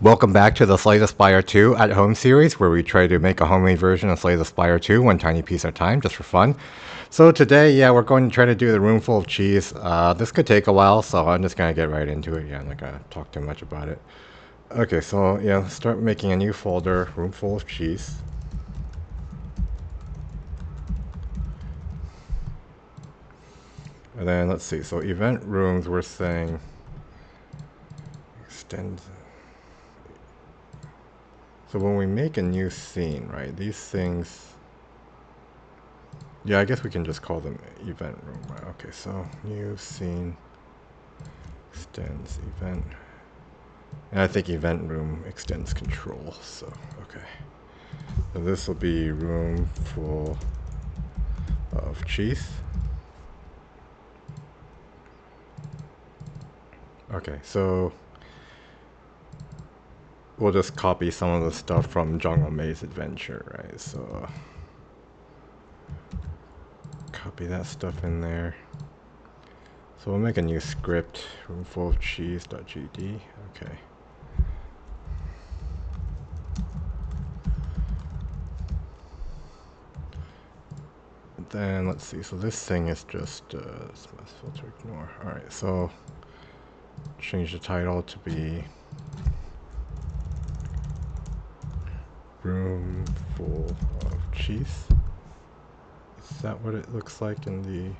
Welcome back to the Slay the Spire 2 at Home series, where we try to make a homemade version of Slay the Spire 2 one tiny piece at a time, just for fun. So today, yeah, we're going to try to do the room full of cheese. This could take a while, so I'm just going to get right into it. Yeah, I'm not going to talk too much about it. Okay, so yeah, start making a new folder, room full of cheese. And then let's see, so event rooms, we're saying extend. So when we make a new scene, right, these things, yeah, I guess we can just call them event room, right? Okay, so new scene extends event. And I think event room extends control, so okay. So this will be room full of cheese. Okay, so we'll just copy some of the stuff from Jungle Maze Adventure, right? So copy that stuff in there. So we'll make a new script, room full of cheese.gd. Okay. Then let's see, so this thing is just smash filter ignore. Alright, so change the title to be room full of cheese. Is that what it looks like in the...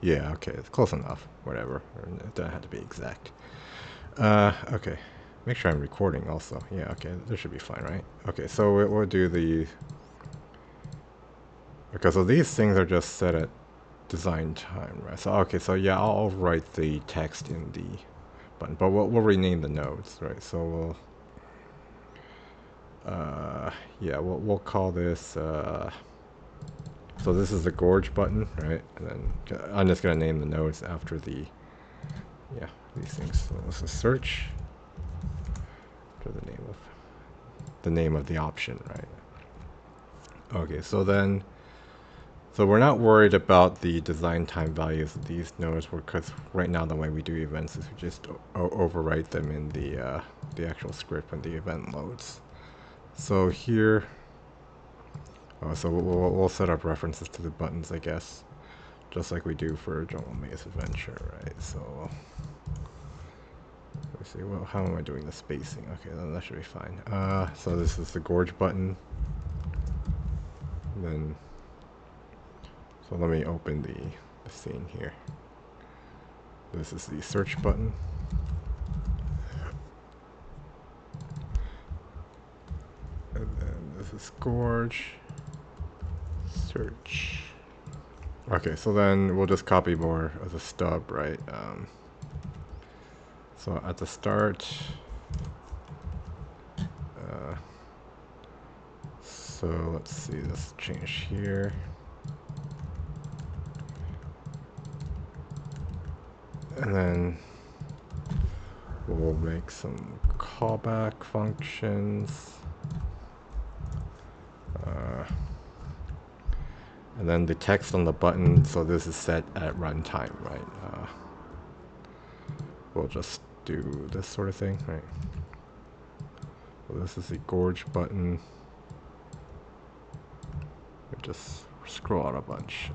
Yeah, okay, it's close enough. Whatever. It doesn't have to be exact. Okay. Make sure I'm recording also. Yeah, okay, this should be fine, right? Okay, so we'll do the... Okay, so these things are just set at design time, right? So, okay, so yeah, I'll write the text in the button, but we'll rename the nodes, right? So we'll... yeah, we'll call this... so this is the gorge button, right? And then I'm just gonna name the nodes after the... Yeah, these things. So this is search for the name of the option, right? Okay, so then... So we're not worried about the design time values of these nodes because right now the way we do events is we just overwrite them in the actual script when the event loads. So here, so we'll set up references to the buttons, I guess, just like we do for Jungle Maze Adventure, right? So let me see. Well, how am I doing the spacing? Okay, then that should be fine. So this is the gorge button. And then, so let me open the scene here. This is the search button. And then this is gorge. Search. Okay, so then we'll just copy more as a stub, right? So at the start, so let's see, let's change here. And then we'll make some callback functions. And then the text on the button, so this is set at runtime, right? We'll just do this sort of thing, right? So this is the gorge button. We'll just scroll out a bunch.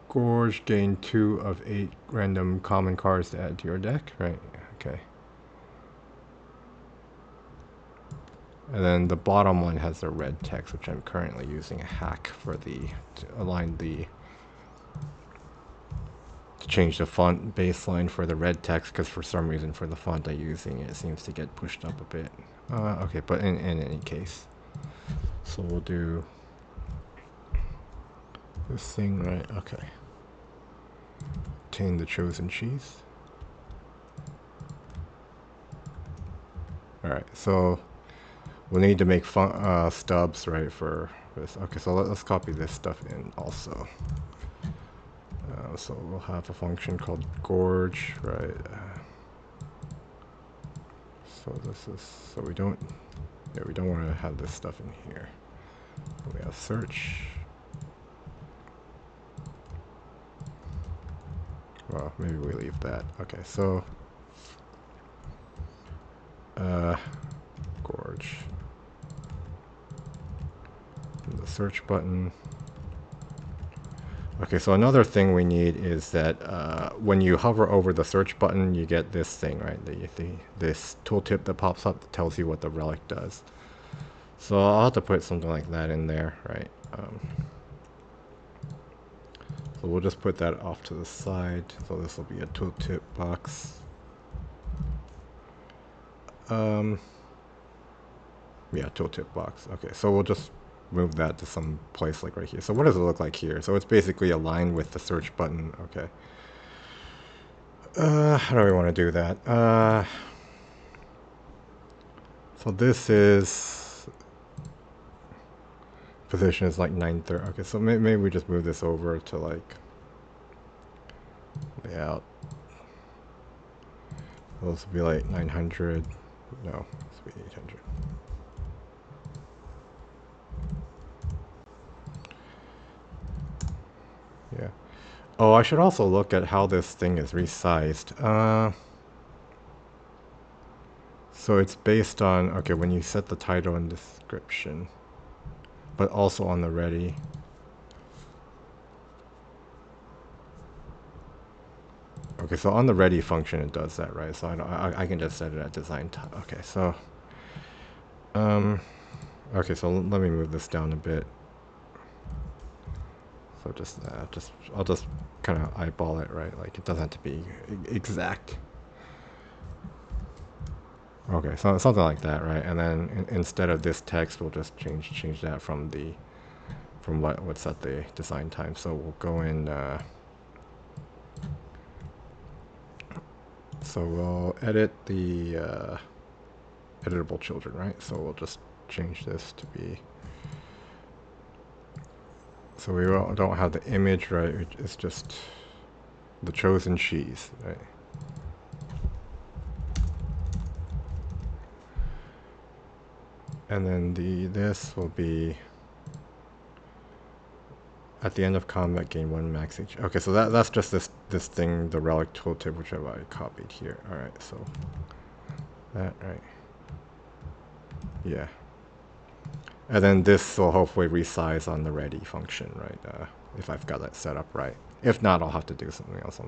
Gorge, gain 2 of 8 random common cards to add to your deck, right? Okay. And then the bottom one has the red text, which I'm currently using a hack for to align the... to change the font baseline for the red text, because for some reason for the font I'm using it seems to get pushed up a bit. Okay, but in any case. So we'll do this thing, right? Okay. Obtain the chosen cheese. Alright, so we'll need to make stubs, right, for this. Okay, so let's copy this stuff in also. So we'll have a function called gorge, right? So this is, so we don't want to have this stuff in here. We have search. well, maybe we leave that. Okay, so gorge. And the search button. Okay, so another thing we need is that when you hover over the search button, you get this thing, right? This tooltip that pops up that tells you what the relic does. So I'll have to put something like that in there, right? So we'll just put that off to the side. So this will be a tooltip box. Yeah, tooltip box. Okay, so we'll just move that to some place like right here. So what does it look like here? So it's basically aligned with the search button. Okay. How do we want to do that? So this is position is like 930. Okay, so maybe we just move this over to like layout. Those will be like 900. No, this will be 800. Yeah. Oh, I should also look at how this thing is resized. So it's based on, okay, when you set the title and description, but also on the ready. Okay, so on the ready function it does that, right? So I can just set it at design type. Okay, so okay, so let me move this down a bit. So I'll just kind of eyeball it, right? Like it doesn't have to be exact. Okay, so something like that, right? And then instead of this text, we'll just change that from what's at the design time. So we'll go in. So we'll edit the editable children, right? So we'll just change this to be. So we don't have the image, right? It's just the chosen cheese, right? And then this will be at the end of combat, gain 1 max HP. Okay, so that's just this thing, the relic tooltip, which I copied here. All right, so that right. Yeah. And then this will hopefully resize on the ready function, right? If I've got that set up right. If not, I'll have to do something else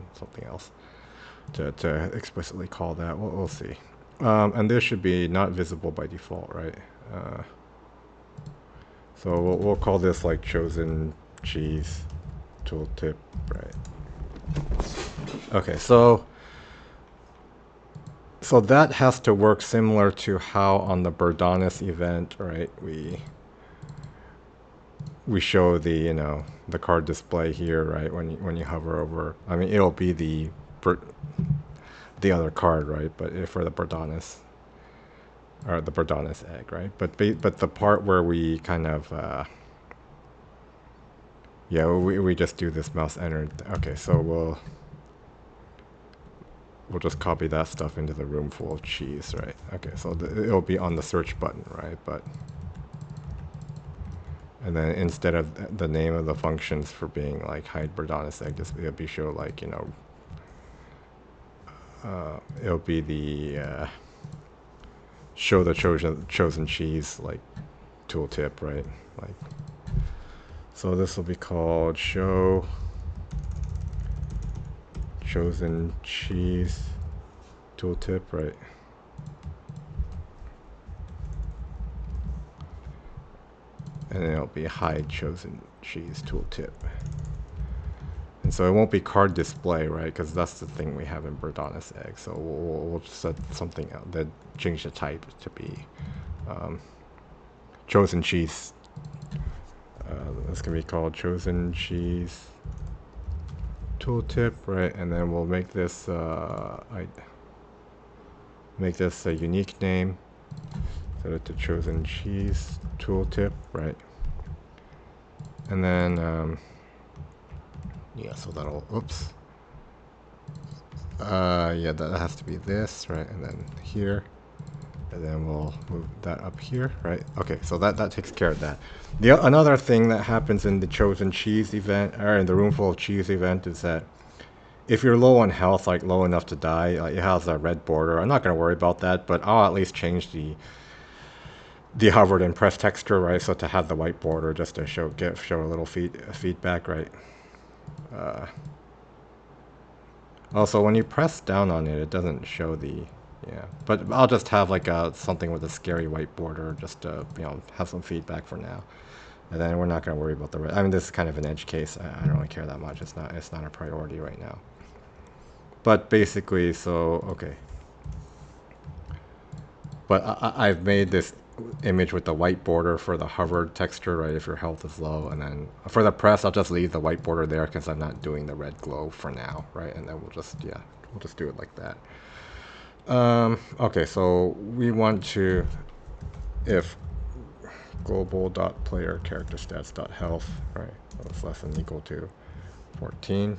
to explicitly call that. We'll see. And this should be not visible by default, right? So we'll call this like chosen cheese tooltip, right? Okay, so that has to work similar to how on the Birdonis event, right? We show the the card display here, right? When you hover over, I mean it'll be the other card, right? But for the Birdonis or the Birdonis egg, right? But the part where we kind of yeah, we just do this mouse enter. Okay, so we'll just copy that stuff into the room full of cheese, right? Okay, so it'll be on the search button, right? And then instead of the name of the functions for being like hide Birdonis egg, it'll be show like, it'll be the show the chosen cheese like tooltip, right? Like, so this will be called show chosen cheese tooltip, right? And then it'll be hide chosen cheese tooltip. And so it won't be card display, right? Because that's the thing we have in Birdonis egg. So we'll set something out that change the type to be chosen cheese. That's gonna be called chosen cheese tooltip, right? And then we'll make this make this a unique name. Set it to chosen cheese tooltip, right? And then yeah, so that'll, oops. Yeah, that has to be this, right? And then here. And then we'll move that up here, right? Okay, so that takes care of that. Another thing that happens in the chosen cheese event, or in the room full of cheese event, is that if you're low on health, like low enough to die, it has a red border. I'm not going to worry about that, but I'll at least change the hovered and press texture, right? So to have the white border, just to show a little feedback, right? Also, when you press down on it, it doesn't show the, yeah. But I'll just have like something with a scary white border, just to have some feedback for now. And then we're not going to worry about the red. I mean, this is kind of an edge case. I don't really care that much. It's not a priority right now. But basically, so okay. But I've made this image with the white border for the hovered texture, right? If your health is low, and then for the press, I'll just leave the white border there because I'm not doing the red glow for now, right? And then we'll just do it like that. Okay, so we want to, if global.player character stats.health, right? That's less than equal to 14.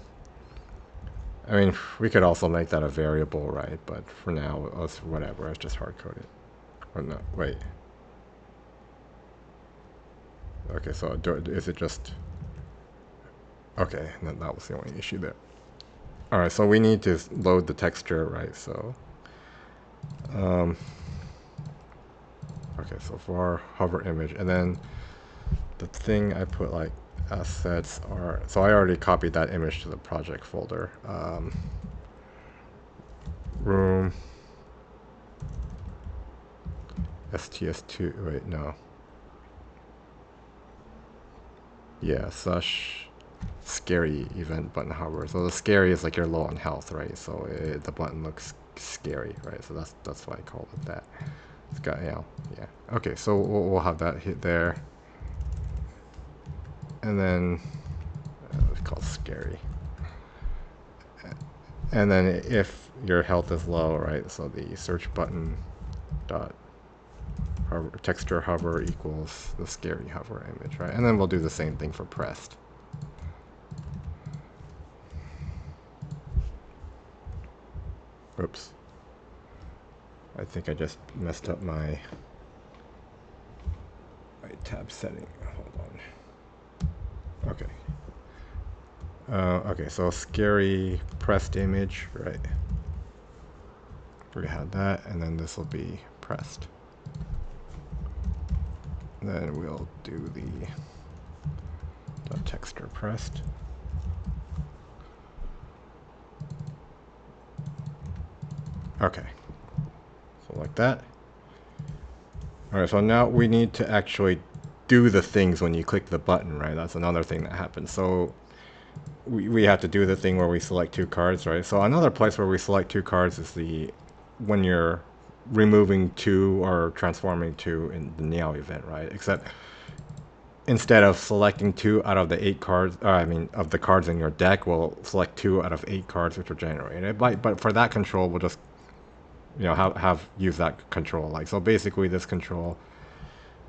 I mean, we could also make that a variable, right? But for now, let's whatever. Let's just hard code it. Or no, wait. Okay, so is it just? Okay, and then that was the only issue there. All right, so we need to load the texture, right? So, okay, so for our hover image, and then the thing I put like assets are. So I already copied that image to the project folder. Room. STS2. Wait, no. Yeah, such scary event button hover. So the scary is like you're low on health, right? So the button looks scary, right? So that's why I called it that. It's got yeah. Okay, so we'll have that hit there, and then it's called scary. And then if your health is low, right? So the search button dot hover, texture hover equals the scary hover image, right? And then we'll do the same thing for pressed. Oops. I think I just messed up my tab setting. Hold on. Okay. Okay, so scary pressed image, right? We had that, and then this will be pressed. Then we'll do the texture pressed. Okay, so like that. All right, so now we need to actually do the things when you click the button, right? That's another thing that happens. So we have to do the thing where we select two cards, right? So another place where we select two cards is when you're removing two or transforming two in the Niao event, right? Except instead of selecting 2 out of the 8 cards, of the cards in your deck, we'll select 2 out of 8 cards which are generated. But for that control, we'll just use that control. Like, so basically this control,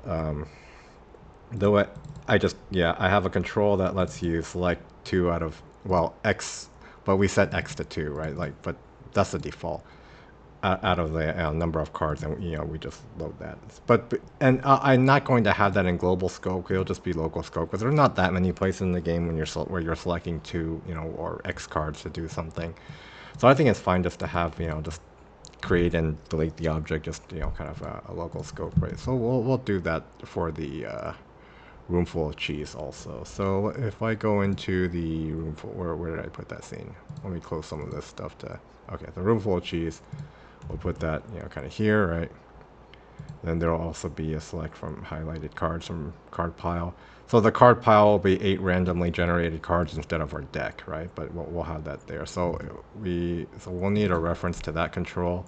though I have a control that lets you select 2 out of, well, X, but we set X to 2, right? Like, but that's the default out of the number of cards, and we just load that. But I'm not going to have that in global scope. It'll just be local scope because there's not that many places in the game where you're selecting 2 or X cards to do something. So I think it's fine just to have just create and delete the object, just kind of a local scope, right? So we'll do that for the room full of cheese also. So if I go into the room full, where did I put that scene? Let me close some of this stuff to. Okay, the room full of cheese. We'll put that, kind of here, right? Then there'll also be a select from highlighted cards from card pile. So the card pile will be 8 randomly generated cards instead of our deck, right? But we'll have that there. So we'll need a reference to that control,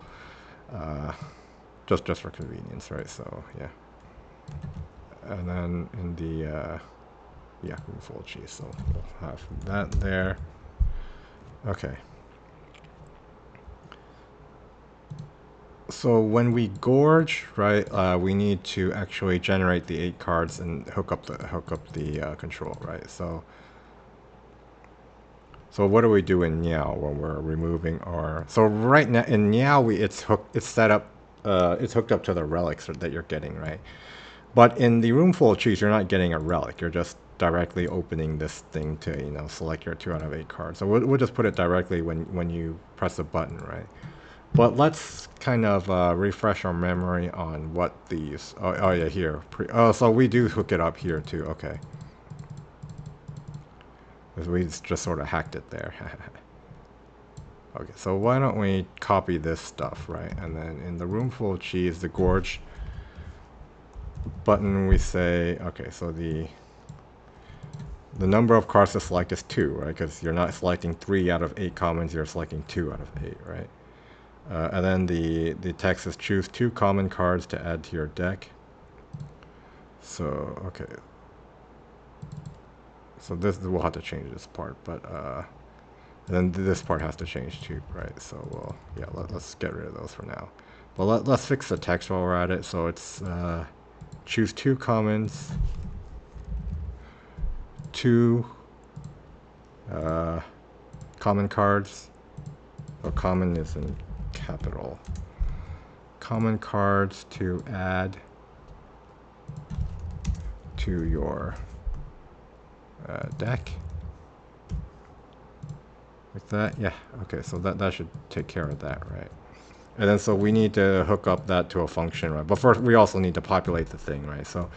just for convenience, right? So yeah. And then in the room full of cheese. So we'll have that there. Okay. So when we gorge, right, we need to actually generate the 8 cards and hook up the control, right? So what do we do in Niao when we're removing our? So right now in Niao, it's hooked up to the relics that you're getting, right? But in the room full of cheese, you're not getting a relic. You're just directly opening this thing to, you know, select your 2 out of 8 cards. So we'll just put it directly when you press the button, right? But let's kind of refresh our memory on what these... Oh yeah, here. Oh, so we do hook it up here too. Okay. Because we just sort of hacked it there. Okay, so why don't we copy this stuff, right? And then in the room full of cheese, the gorge button, we say, okay, so the number of cards to select is 2, right? Because you're not selecting 3 out of 8 commons, you're selecting 2 out of 8, right? And then the text is choose 2 common cards to add to your deck. So, okay. So this, we'll have to change this part, but and then this part has to change too, right? So we'll, yeah, let's get rid of those for now. But let's fix the text while we're at it. So it's choose 2 commons, 2 common cards. So common is in capital. Common cards to add to your deck. Like that, yeah. Okay, so that should take care of that, right? And then so we need to hook up that to a function, right? But first we also need to populate the thing, right? So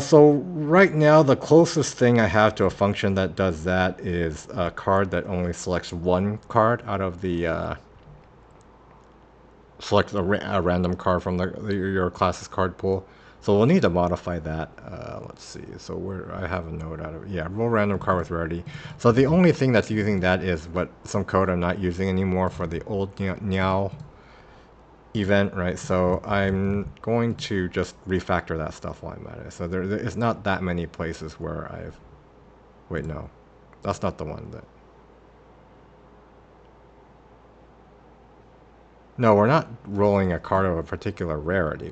so right now the closest thing I have to a function that does that is a card that only selects 1 card out of the select a random card from your class's card pool. So we'll need to modify that. Let's see. So I have a node out of, yeah, roll random card with rarity. So the only thing that's using that is some code I'm not using anymore for the old Niao event, right? So I'm going to just refactor that stuff while I'm at it. So there is not that many places where wait, no, that's not the one that. No, we're not rolling a card of a particular rarity.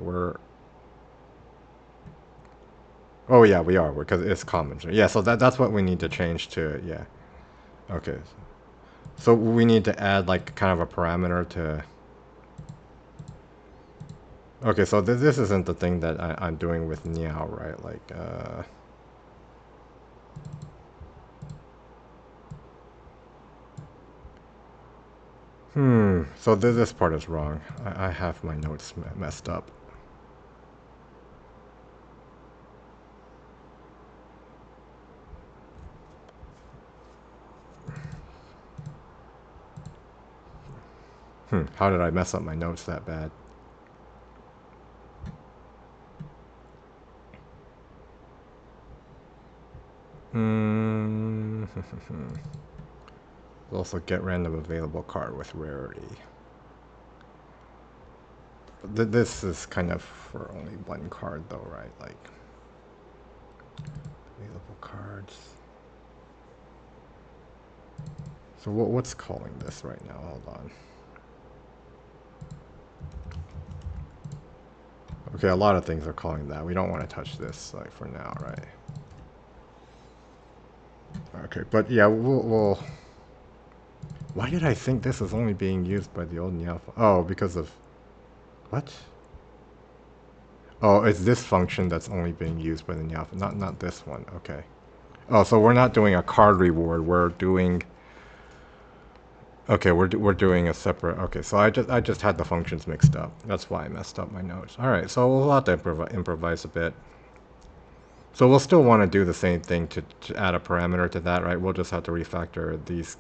Oh yeah, we are, because it's common. Yeah, so that's what we need to change to, yeah. Okay. So we need to add like kind of a parameter to... Okay, so this isn't the thing that I'm doing with Niao, right? Like, so this part is wrong. I have my notes messed up. How did I mess up my notes that bad? Also get random available card with rarity. This is kind of for only 1 card though, right? Like, available cards. So what's calling this right now? Hold on. Okay, a lot of things are calling that. We don't want to touch this, like, for now, right? Okay, but yeah, we'll... Why did I think this is only being used by the old Niao? Oh, because of... What? Oh, it's this function that's only being used by the Niao, not this one. Okay. Oh, so we're not doing a card reward. We're doing... Okay, we're doing a separate... Okay, so I just had the functions mixed up. That's why I messed up my notes. All right, so we'll have to improvise a bit. So we'll still want to do the same thing to add a parameter to that, right? We'll just have to refactor these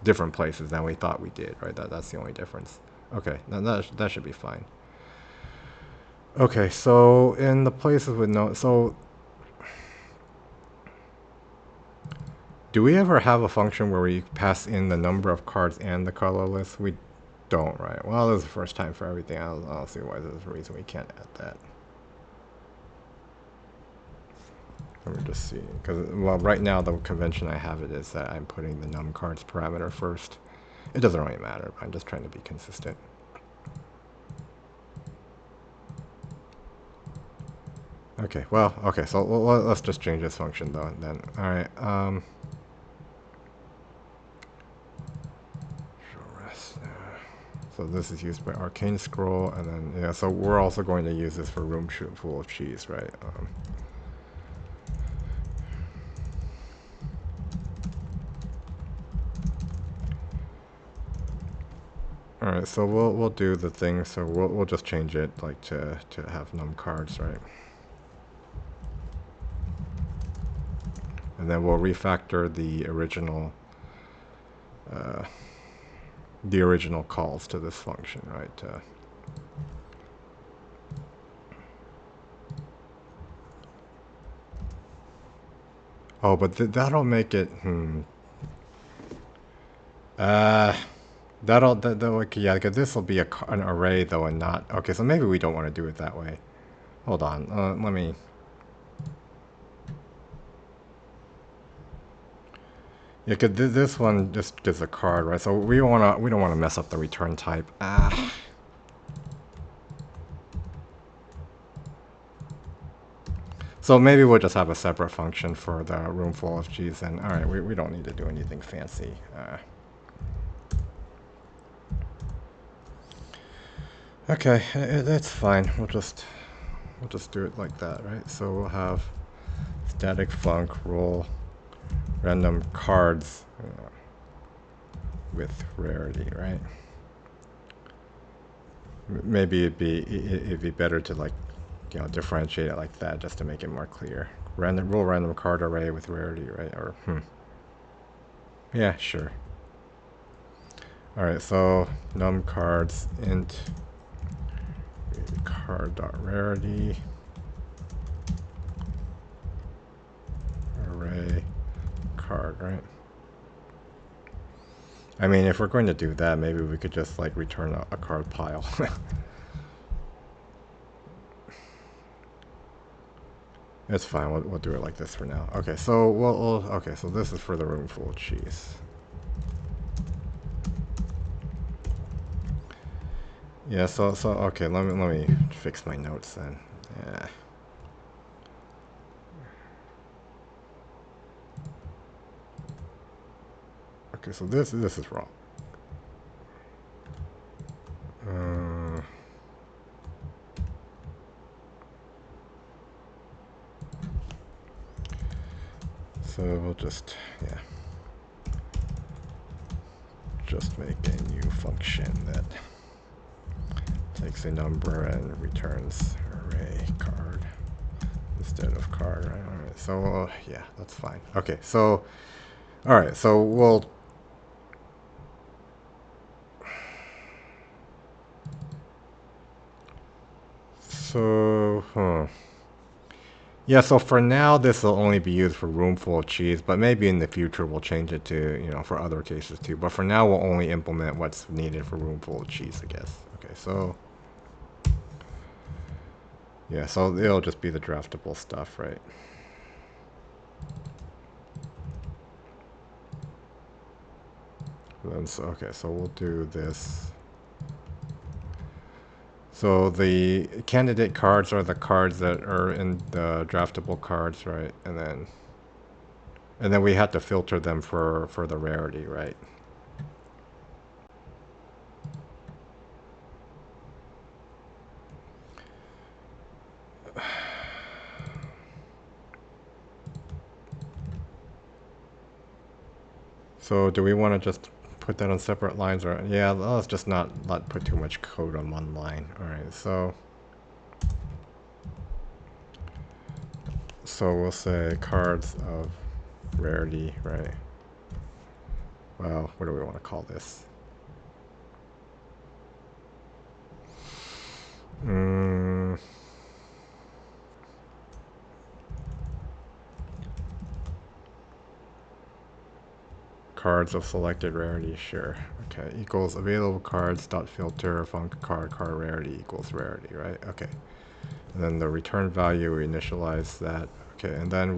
different places than we thought we did, right? That's the only difference. Okay, that should be fine. Okay, so in the places with no... So... Do we ever have a function where we pass in the number of cards and the color list? We don't, right? Well, this is the first time for everything. I don't see why there's a reason we can't add that. Let me just see. Because, well, right now the convention I have it is that I'm putting the num cards parameter first. It doesn't really matter. I'm just trying to be consistent. Okay, well, okay, so let's just change this function though, and then, alright, so this is used by Arcane Scroll, and then, yeah, so we're also going to use this for Room Full of Cheese, right? All right, so we'll do the thing. So we'll just change it like to have num cards, right? And then we'll refactor uh, the original calls to this function, right? Oh, but that'll make it. Uh, like, yeah, because this will be an array though, and not. Okay, so maybe we don't want to do it that way. Hold on. Let me. Yeah, cause this one just gives a card, right? So we don't wanna mess up the return type. Ah. So maybe we'll just have a separate function for the room full of cheese. And all right, we don't need to do anything fancy. Okay, that's fine. We'll just do it like that, right? So we'll have static func roll random cards with rarity, right? Maybe it'd be better to like, differentiate it like that just to make it more clear. Roll random card array with rarity, right? Or yeah, sure. All right, so num cards int card.rarity array card, right? I mean, if we're going to do that, maybe we could just like return a card pile. It's fine. We'll do it like this for now. Okay, so okay, so this is for the room full of cheese. Yeah. So okay. Let me fix my notes then. Yeah. Okay. So this is wrong. Uh, so we'll just make a new function that takes a number and returns array card instead of card. Right? All right. So yeah, that's fine. Okay. So all right. So we'll. So yeah, so for now this will only be used for room full of cheese, but maybe in the future we'll change it to, for other cases too. But for now we'll only implement what's needed for room full of cheese, I guess. Okay, so yeah, so it'll just be the draftable stuff, right? Then okay, so we'll do this. So the candidate cards are the cards that are in the draftable cards, right? And then we have to filter them for the rarity, right? So do we want to just put that on separate lines, or yeah, let's just not put too much code on one line. All right, so we'll say cards of rarity, right? Well, what do we want to call this? Cards of selected rarity, sure. Okay, equals available cards dot filter func card rarity equals rarity, right? Okay. And then the return value, we initialize that. Okay, and then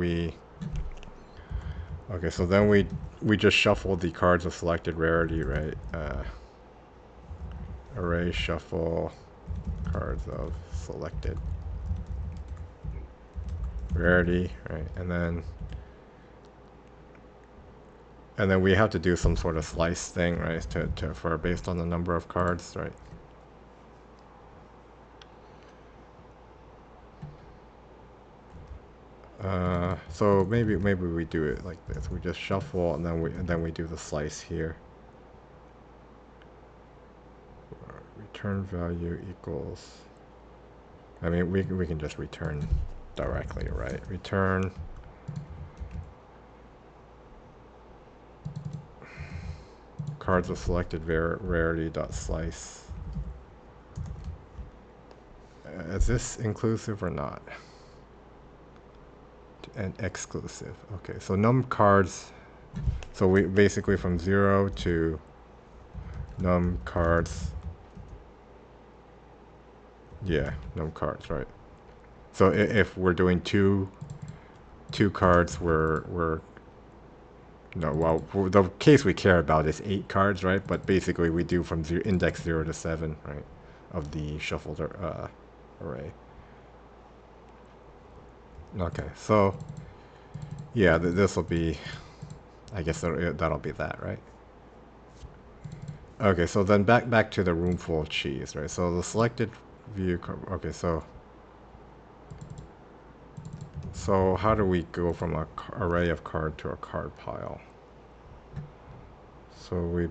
okay, so then we just shuffle the cards of selected rarity, right? Array shuffle cards of selected rarity, right? And then we have to do some sort of slice thing, right? For based on the number of cards, right? So maybe we do it like this. We just shuffle and then we do the slice here. return value equals, I mean, we can just return directly, right? Return cards of selected rarity dot slice. Is this inclusive or not? And exclusive. Okay, so num cards. So we basically from 0 to num cards. Yeah, num cards, right? So if we're doing two cards, we're no, well, the case we care about is 8 cards, right? But basically we do from index 0 to 7, right, of the shuffled array. Okay, so yeah, this will be, I guess that'll be that, right? Okay, so then back to the room full of cheese, right? So the selected view, okay, so how do we go from a array of card to a card pile? So we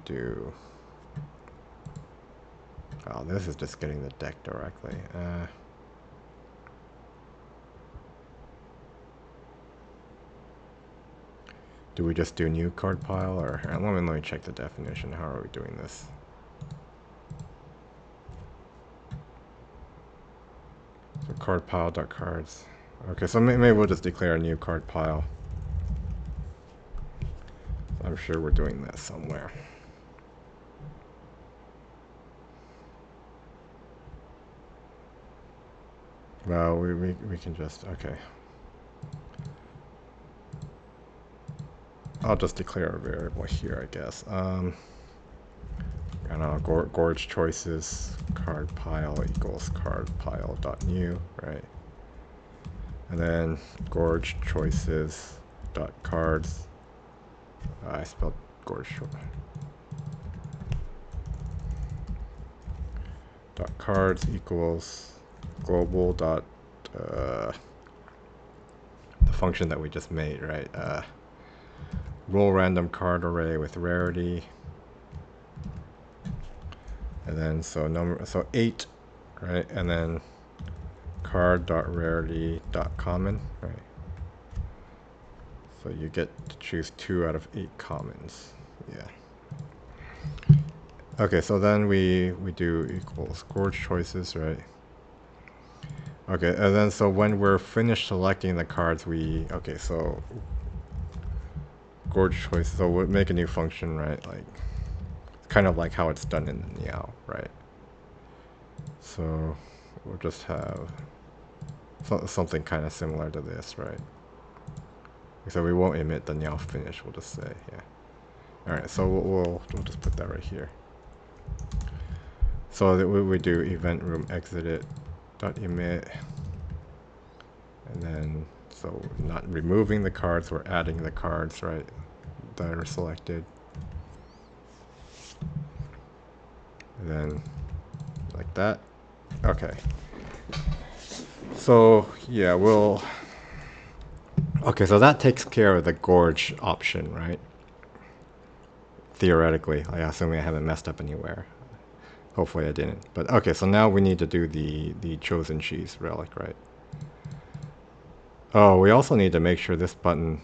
do, oh, this is just getting the deck directly. Do we just do new card pile, or let me check the definition. How are we doing this? So card pile dot cards. Okay, so maybe we'll just declare a new card pile. I'm sure we're doing that somewhere. Well, we can just, okay. I'll just declare a variable here, I guess. I don't know, gorge choices card pile equals card pile dot new, right? And then gorge choices dot cards. I spelled gorge dot cards equals global dot the function that we just made, right? Roll random card array with rarity, and then so 8, right? And then card dot rarity dot common, right? So you get to choose 2 out of 8 commons. Yeah. Okay, so then we do equals gorge choices, right? Okay, and then so when we're finished selecting the cards, okay, so gorge choice, so we'll make a new function, right? Like, kind of like how it's done in the Niao, right? So we'll just have something kind of similar to this, right? So we won't emit the Niao finish, we'll just say, yeah. Alright, so we'll just put that right here. So that we do event room exited dot emit, and then so not removing the cards, we're adding the cards, right, that are selected. And then like that. Okay. So yeah, okay, so that takes care of the gorge option, right? Theoretically, I assume I haven't messed up anywhere. Hopefully I didn't. But okay, so now we need to do the chosen cheese relic, right? Oh, we also need to make sure this button,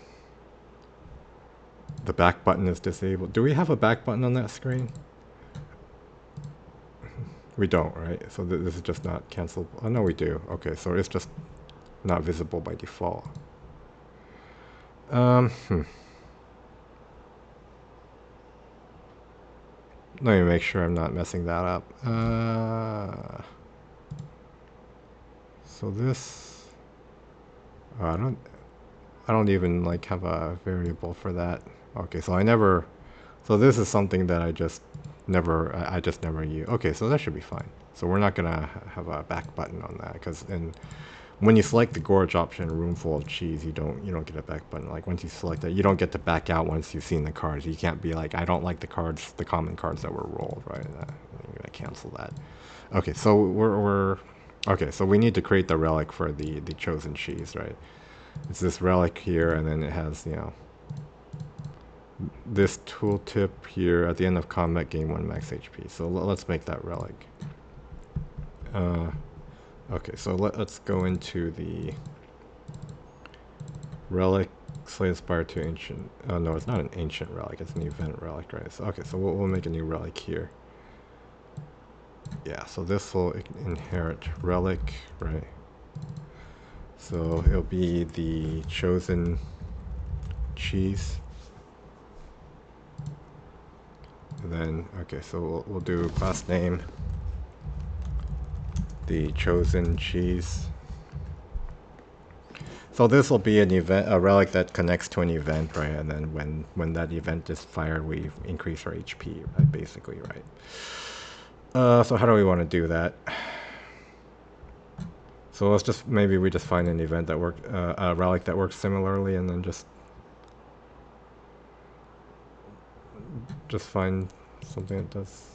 the back button, is disabled. Do we have a back button on that screen? We don't, right? So this is just not cancelable. Oh, no, we do. Okay, so it's just not visible by default. Let me make sure I'm not messing that up. So this, I don't even like have a variable for that. Okay, so so this is something that I just never use. Okay, so that should be fine. So we're not gonna have a back button on that, because when you select the gorge option, room full of cheese, you don't get a back button. Like once you select that, you don't get to back out once you've seen the cards. You can't be like, I don't like the cards, the common cards that were rolled, right? I'm gonna cancel that. Okay, so okay, so we need to create the relic for the chosen cheese, right? It's this relic here, and then it has, this tooltip here at the end of combat gain 1 max HP. So let's make that relic. Okay, so let's go into the relic. Slay the Spire to ancient. Oh no, it's not an ancient relic. It's an event relic, right? So okay, so we'll make a new relic here. Yeah, so this will inherit relic, right? So it'll be the chosen cheese. And then okay, so we'll do class name, the chosen cheese. So this will be an event, a relic that connects to an event, right? And then when that event is fired, we increase our HP, right? Basically, right? So how do we want to do that? So let's just maybe we just find an event that works, a relic that works similarly, and then just find something that does.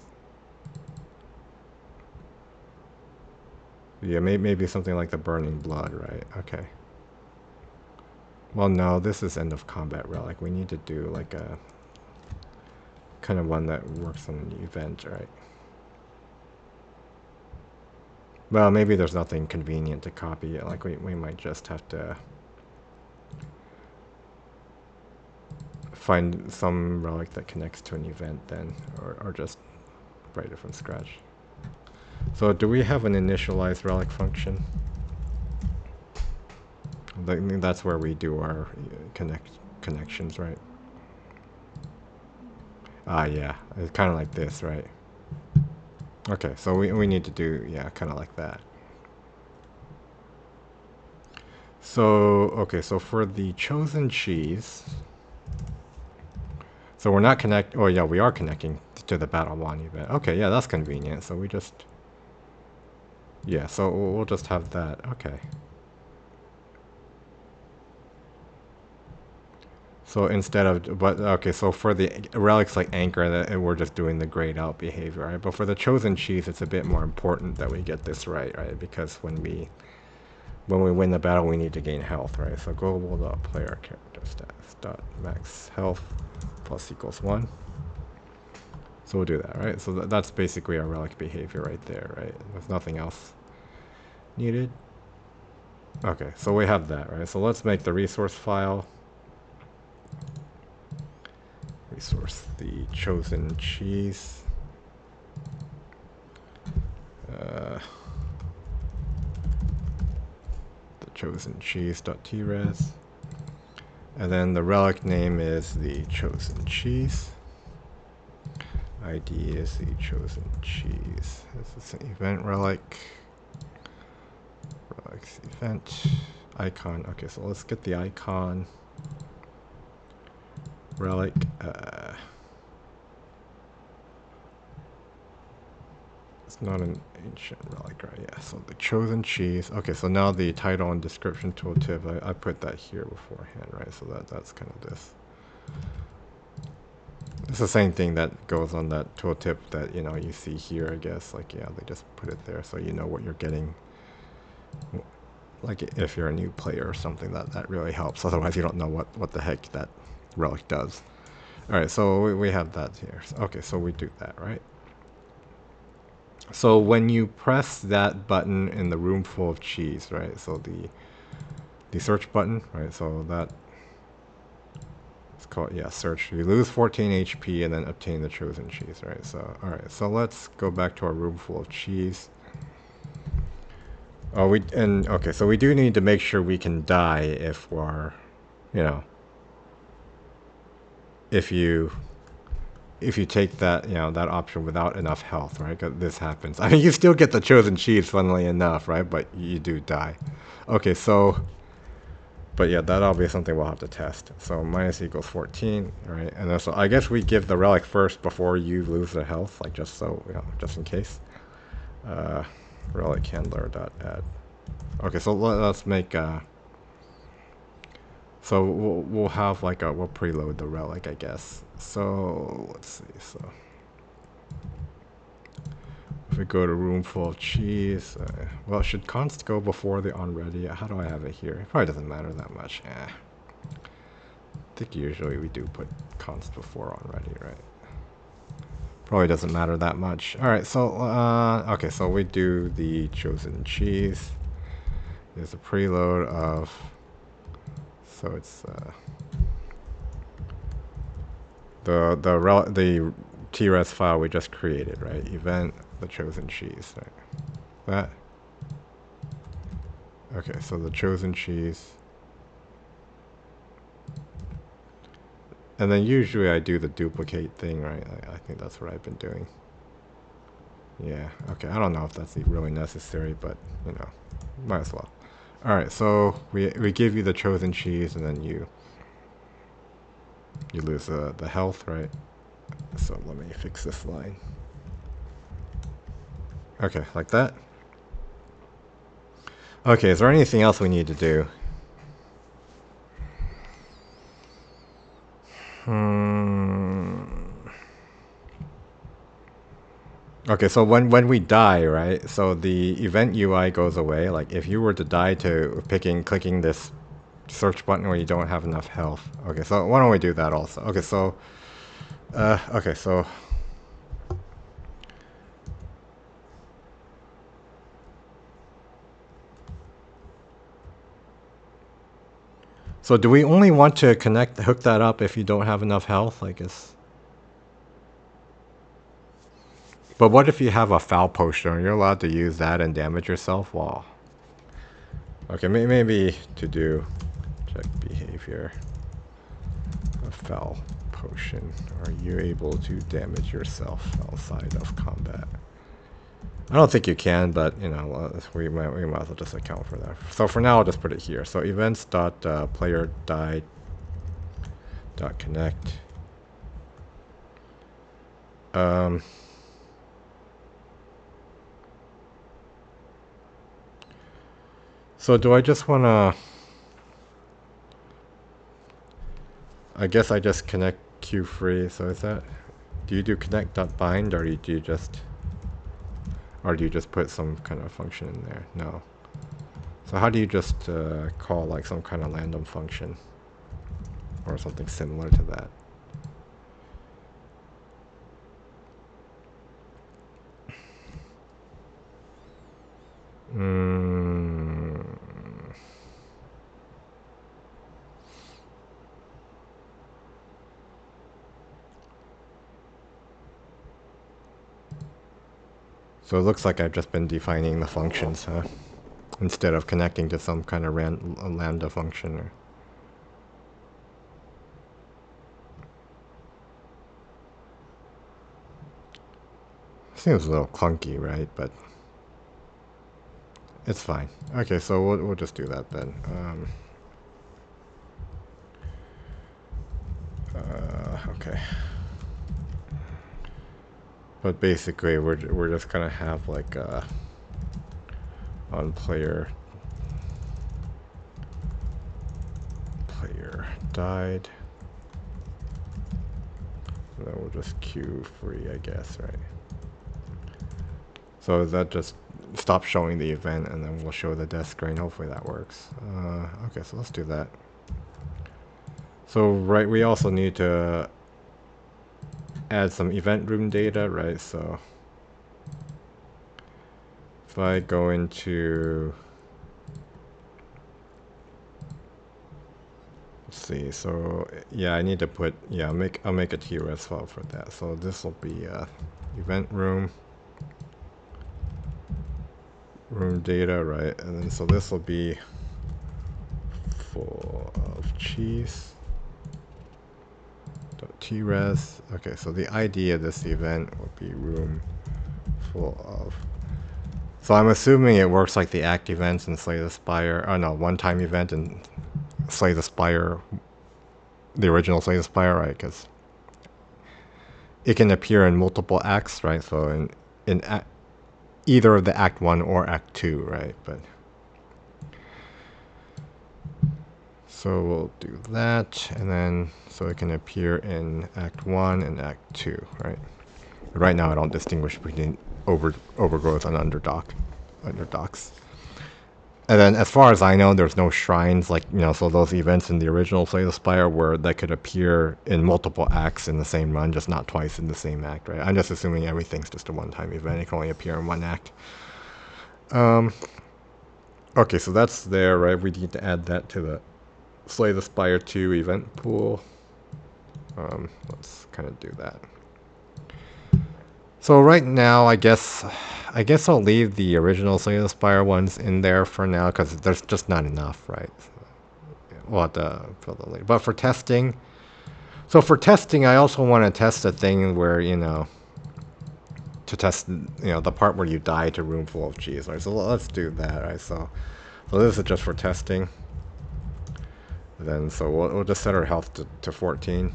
Yeah, maybe something like the burning blood, right? Okay. Well, no, this is end of combat relic. We need to do like a kind of one that works on an event, right? Well, maybe there's nothing convenient to copy it. Like we might just have to find some relic that connects to an event then, or just write it from scratch. So do we have an initialize relic function? That's where we do our connections, right? Ah, yeah, it's kind of like this, right? Okay, so we need to do, yeah, kind of like that. So, okay, so for the chosen cheese, so we're not oh yeah, we are connecting to the Battle 1 event. Okay, yeah, that's convenient. So we just, yeah, so we'll just have that. Okay. So instead of, but okay, so for the relics like Anchor, that we're just doing the grayed out behavior, right? But for the chosen cheese, it's a bit more important that we get this right, right? Because when we win the battle, we need to gain health, right? So global.player character stats dot max health plus equals 1. So we'll do that, right? So that's basically our relic behavior right there, right? There's nothing else needed. Okay, so we have that, right? So let's make the resource file. Resource the chosen cheese. The chosen cheese.tres. And then the relic name is the chosen cheese. ID is the chosen cheese. This is an event relic. Relics event. Icon. Okay, so let's get the icon. Relic. It's not an ancient relic, right? Yeah, so the chosen cheese. Okay, so now the title and description tooltip, I put that here beforehand, right? So that's kind of this. It's the same thing that goes on that tooltip that, you know, you see here, I guess. Like, yeah, they just put it there so you know what you're getting. Like, if you're a new player or something, that really helps. Otherwise, you don't know what the heck that relic does. All right, so we have that here. Okay, so we do that, right? So when you press that button in the room full of cheese, right? So the search button, right? So that it's called, yeah, search. You lose 14 HP and then obtain the chosen cheese, right? So all right, so let's go back to our room full of cheese. Oh, okay, so we do need to make sure we can die if we're, you know, if you take that, you know, that option without enough health, right? 'Cause this happens. I mean, you still get the chosen cheese, funnily enough, right? But you do die. Okay, so, but yeah, that'll be something we'll have to test. So minus equals 14, right? And then, so I guess we give the relic first before you lose the health, like just so, you know, just in case. Relic handler dot add. Okay, so let's make so we'll have like we'll preload the relic, I guess. So let's see. So if we go to room full of cheese, well, should const go before the on ready? How do I have it here? It probably doesn't matter that much. I think usually we do put const before already, right? Probably doesn't matter that much. All right, so okay, so we do the chosen cheese. There's a preload of, so it's the TRES file we just created, right? Event the chosen cheese, right? That. Okay, so the chosen cheese. And then usually I do the duplicate thing, right? I think that's what I've been doing. Yeah, okay, I don't know if that's really necessary, but, you know, might as well. Alright, so we give you the chosen cheese, and then you lose the health, right? So let me fix this line. Okay, like that. Okay, is there anything else we need to do? Okay, so when we die, right? So the event UI goes away. Like if you were to die to clicking this search button where you don't have enough health. Okay, so why don't we do that also? Okay, so okay, so do we only want to hook that up if you don't have enough health? I guess. But what if you have a foul potion? You're allowed to use that and damage yourself while... Okay, maybe to do check behavior. A foul potion. Are you able to damage yourself outside of combat? I don't think you can, but you know, we might as well just account for that. So for now, I'll just put it here. So events.player died .connect. So do I just want to... I guess I just connect queue free. So is that... Do you do connect.bind, or do you just... Or do you just put some kind of function in there? No. So how do you just call like some kind of random function? Or something similar to that? So it looks like I've just been defining the functions, huh? Instead of connecting to some kind of lambda function. Or... Seems a little clunky, right? But it's fine. Okay, so we'll just do that then. Okay. But basically, we're just gonna have like on player died. And then we'll just queue free, I guess, right? So that just stop showing the event, and then we'll show the death screen. Hopefully that works. Okay, so let's do that. So right, we also need to add some event room data, right? So if I go into, let's see, so yeah, I need to put, yeah, I'll make a TRES file for that. So this will be event room data, right? And then so this will be full of cheese. TRES. Okay, so the ID of this event would be room full of. So I'm assuming it works like the act events in Slay the Spire. Oh no, one-time event in Slay the Spire, the original Slay the Spire, right? Because it can appear in multiple acts, right? So in either of the Act 1 or Act 2, right? But so we'll do that, and then so it can appear in Act 1 and Act 2, right? But right now I don't distinguish between overgrowth and underdocks. And then, as far as I know, there's no shrines, like, you know, so those events in the original Slay the Spire where that could appear in multiple acts in the same run, just not twice in the same act, right? I'm just assuming everything's just a one-time event. It can only appear in one act. Um, okay, so that's there, right? We need to add that to the Slay the Spire 2 event pool. Let's kind of do that. So right now, I guess I'll leave the original Slay the Spire ones in there for now because there's just not enough, right? We'll have to fill them later. But for testing, so for testing, I also want to test a thing where, you know, to test, you know, the part where you die to room full of cheese, right? So let's do that, right? So this is just for testing. Then, so we'll just set our health to 14.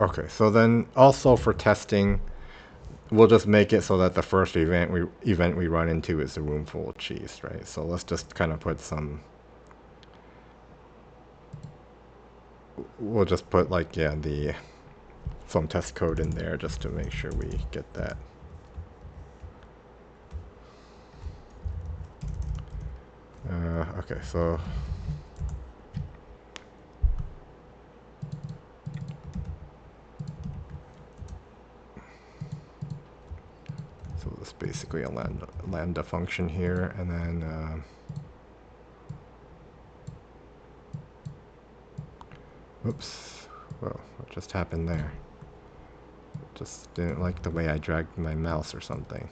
Okay, so then also for testing, we'll just make it so that the first event we run into is a room full of cheese, right? So let's just kind of put some. We'll just put like, yeah, some test code in there just to make sure we get that. Okay, so it's basically a lambda function here, and then oops, well, what just happened there? Just didn't like the way I dragged my mouse or something.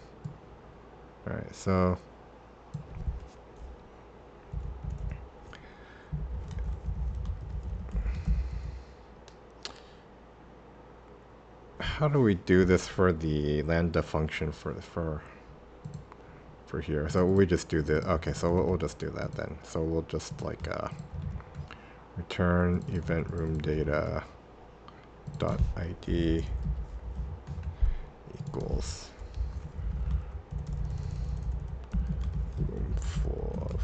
All right, so how do we do this for the lambda function for here? So we just do the, okay, so we'll just do that then. So we'll just like return event room data dot id equals room full of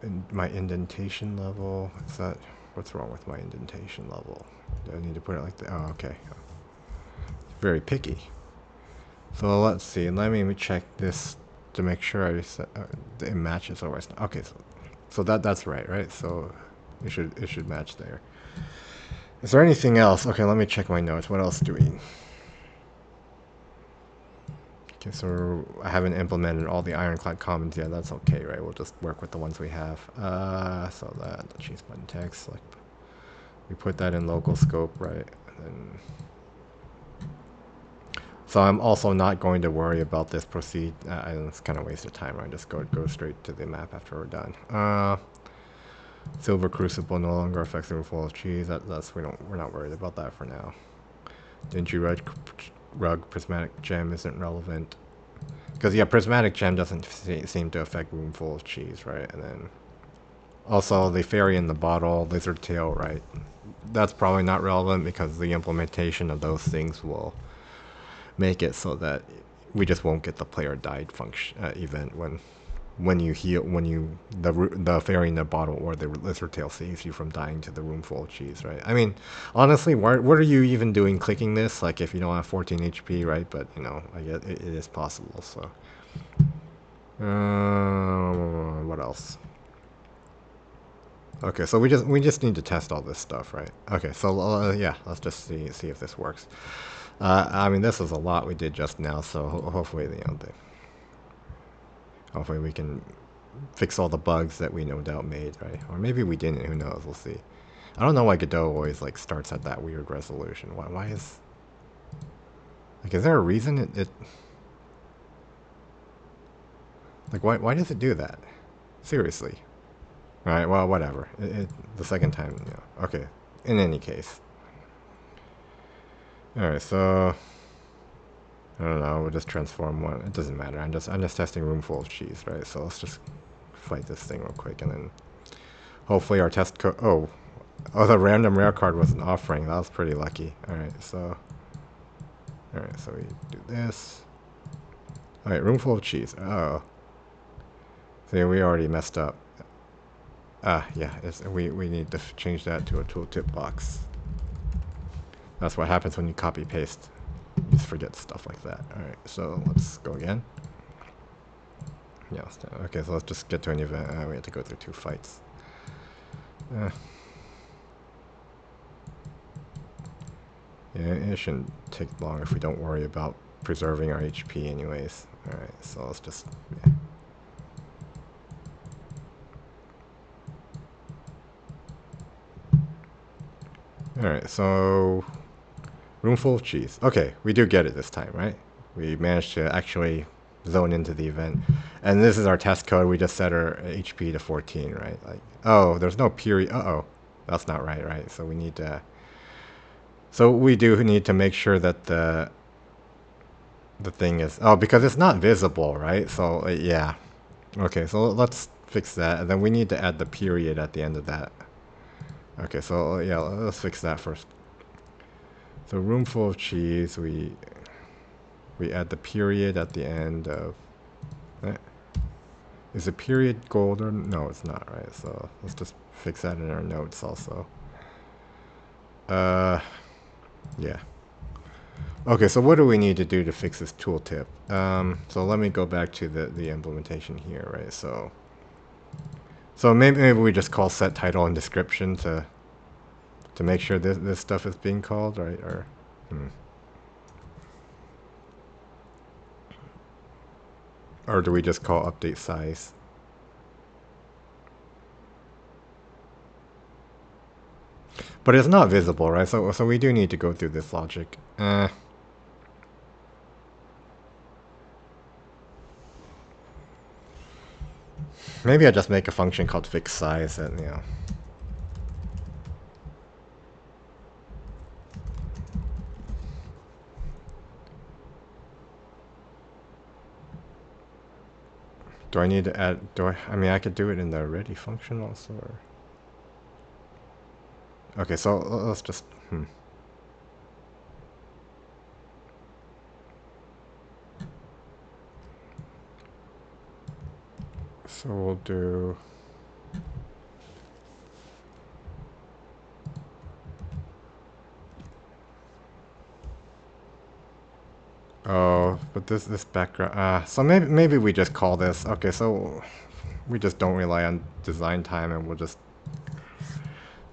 in my indentation level. Is that, what's wrong with my indentation level? Do I need to put it like that? Oh, okay. Very picky. So let's see. Let me check this to make sure it matches always. Okay, so that's right? So it should match there. Is there anything else? Okay, let me check my notes. What else do we? Okay, so I haven't implemented all the ironclad commons yet. That's okay, right? We'll just work with the ones we have. So that the cheese button text, like we put that in local scope, right? And then, so I'm also not going to worry about this proceed. It's kind of waste of time. Right? Just go straight to the map after we're done. Silver crucible no longer affects the removal of cheese. We're not worried about that for now. Dingy rug prismatic gem isn't relevant. Because, yeah, prismatic gem doesn't seem to affect room full of cheese, right? And then also the fairy in the bottle, lizard tail, right? That's probably not relevant because the implementation of those things will make it so that we just won't get the player died function event when you heal, the fairy in the bottle or the lizard tail saves you from dying to the room full of cheese, right? I mean, honestly, what are you even doing clicking this? Like, if you don't have 14 HP, right? But you know, I guess it is possible. So, what else? Okay, so we just need to test all this stuff, right? Okay, so yeah, let's just see if this works. I mean, this is a lot we did just now, so hopefully, you know, hopefully we can fix all the bugs that we no doubt made, right? Or maybe we didn't, who knows, we'll see. I don't know why Godot always like starts at that weird resolution. Why is, like, is there a reason it like, why does it do that? Seriously. Alright, well, whatever. The second time, you know. Okay, in any case. Alright, so I don't know, we'll just transform one. It doesn't matter. I'm just testing room full of cheese, right? So let's just fight this thing real quick, and then hopefully our test code. Oh, the random rare card was an offering. That was pretty lucky. Alright, so we do this. Alright, room full of cheese. Oh. See, we already messed up. Yeah, we need to change that to a tooltip box. That's what happens when you copy paste. You just forget stuff like that. Alright, so let's go again. Yeah, okay, so let's just get to an event. We have to go through 2 fights. Yeah, it shouldn't take long if we don't worry about preserving our HP anyways. Alright, so let's just... Yeah. Alright, so... Room full of cheese. Okay, we do get it this time, right? We managed to actually zone into the event. And this is our test code. We just set our HP to 14, right? Like, oh, there's no period. Uh-oh. That's not right, right? So we need to... So we do need to make sure that the thing is... Oh, because it's not visible, right? So, yeah. Okay, so let's fix that. And then we need to add the period at the end of that. Okay, so yeah, let's fix that first. So room full of cheese, we add the period at the end of... Is the period golden? No, it's not, right? So let's just fix that in our notes also. Yeah. Okay, so what do we need to do to fix this tooltip? So let me go back to the implementation here, right? So maybe we just call set title and description to make sure this stuff is being called, right? Or do we just call update size? But it's not visible, right? So we do need to go through this logic. Maybe I just make a function called fix size and, you know. Do I need to add, I mean, I could do it in the ready function also, or? Okay, so let's just, So we'll do... Oh, but this background, so maybe we just call this, okay, so we just don't rely on design time and we'll just,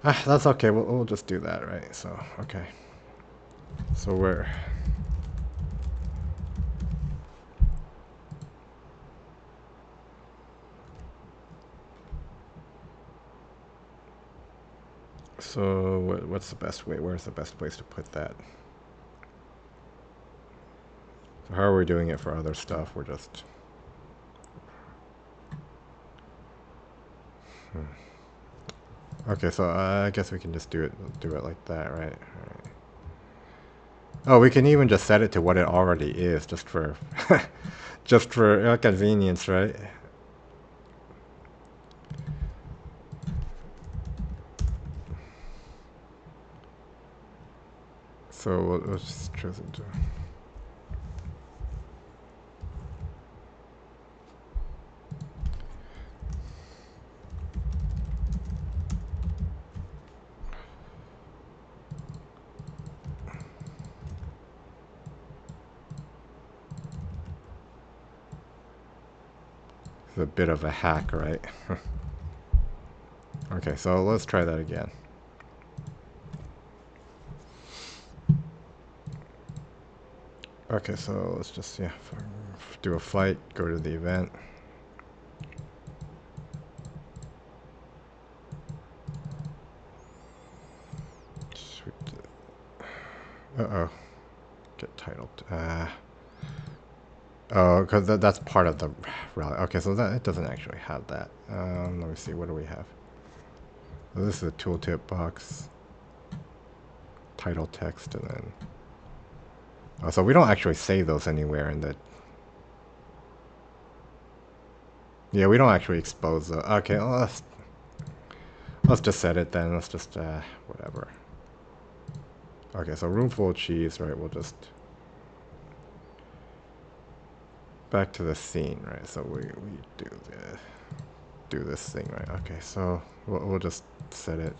that's okay, we'll just do that, right? So, okay. So what's the best way? Where's the best place to put that? So how are we doing it for other stuff? We're just... Okay, so I guess we can just do it like that, right? Alright. Oh, we can even just set it to what it already is, just for just for convenience, right? So we'll just choose it to... It's a bit of a hack, right? Okay, so let's try that again. Okay, so let's just, yeah, do a fight, go to the event. Uh-oh. Get titled. Oh, because that's part of the rally. Okay, so it doesn't actually have that. Let me see, what do we have? So this is a tooltip box. Title text, and then... Oh, so we don't actually save those anywhere in the... Yeah, we don't actually expose the... Okay, well, let's just set it then. Let's just, whatever. Okay, so room full of cheese, right? We'll just... Back to the scene, right? So we do this. do this thing, right? Okay, so we'll just set it.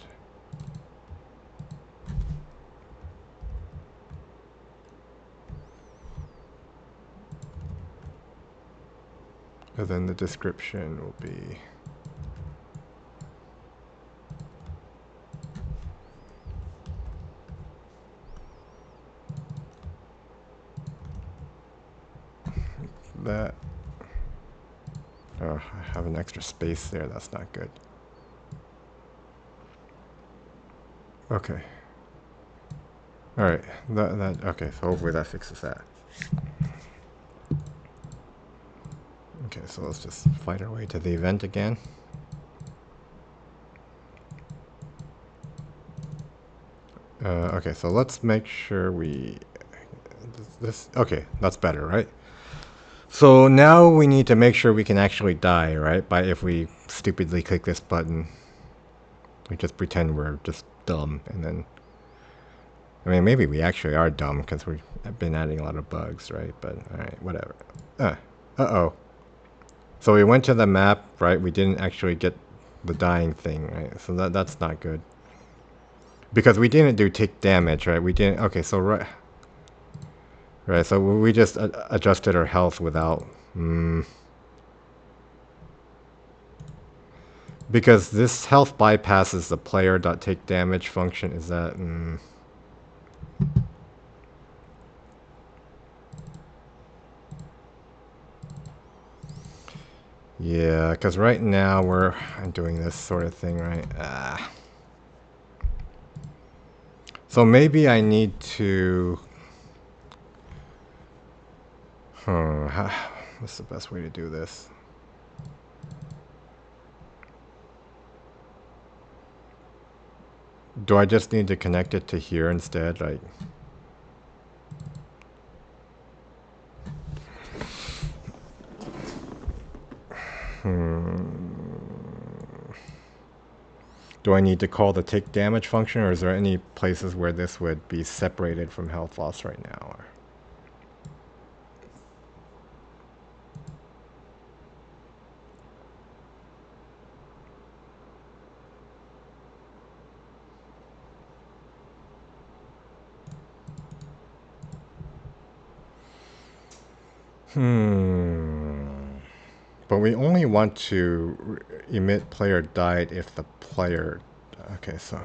And then the description will be that. Oh, I have an extra space there. That's not good. Okay. All right. Okay. So hopefully that fixes that. Okay. So let's just fight our way to the event again. Okay. So let's make sure we this. Okay, that's better, right? So now we need to make sure we can actually die, right? By if we stupidly click this button, we just pretend we're just dumb, and then. I mean, maybe we actually are dumb because we've been adding a lot of bugs, right? But alright, whatever. Uh-oh. So we went to the map, right? We didn't actually get the dying thing, right? So that's not good. Because we didn't do take damage, right? We didn't... Okay, so Right, so we just adjusted our health without... Because this health bypasses the player.take damage function. Is that... Yeah, because right now I'm doing this sort of thing, right? So maybe I need to... What's the best way to do this? Do I just need to connect it to here instead? Like... Do I need to call the take damage function, or is there any places where this would be separated from health loss right now? But we only want to emit player died if the player... Okay, so...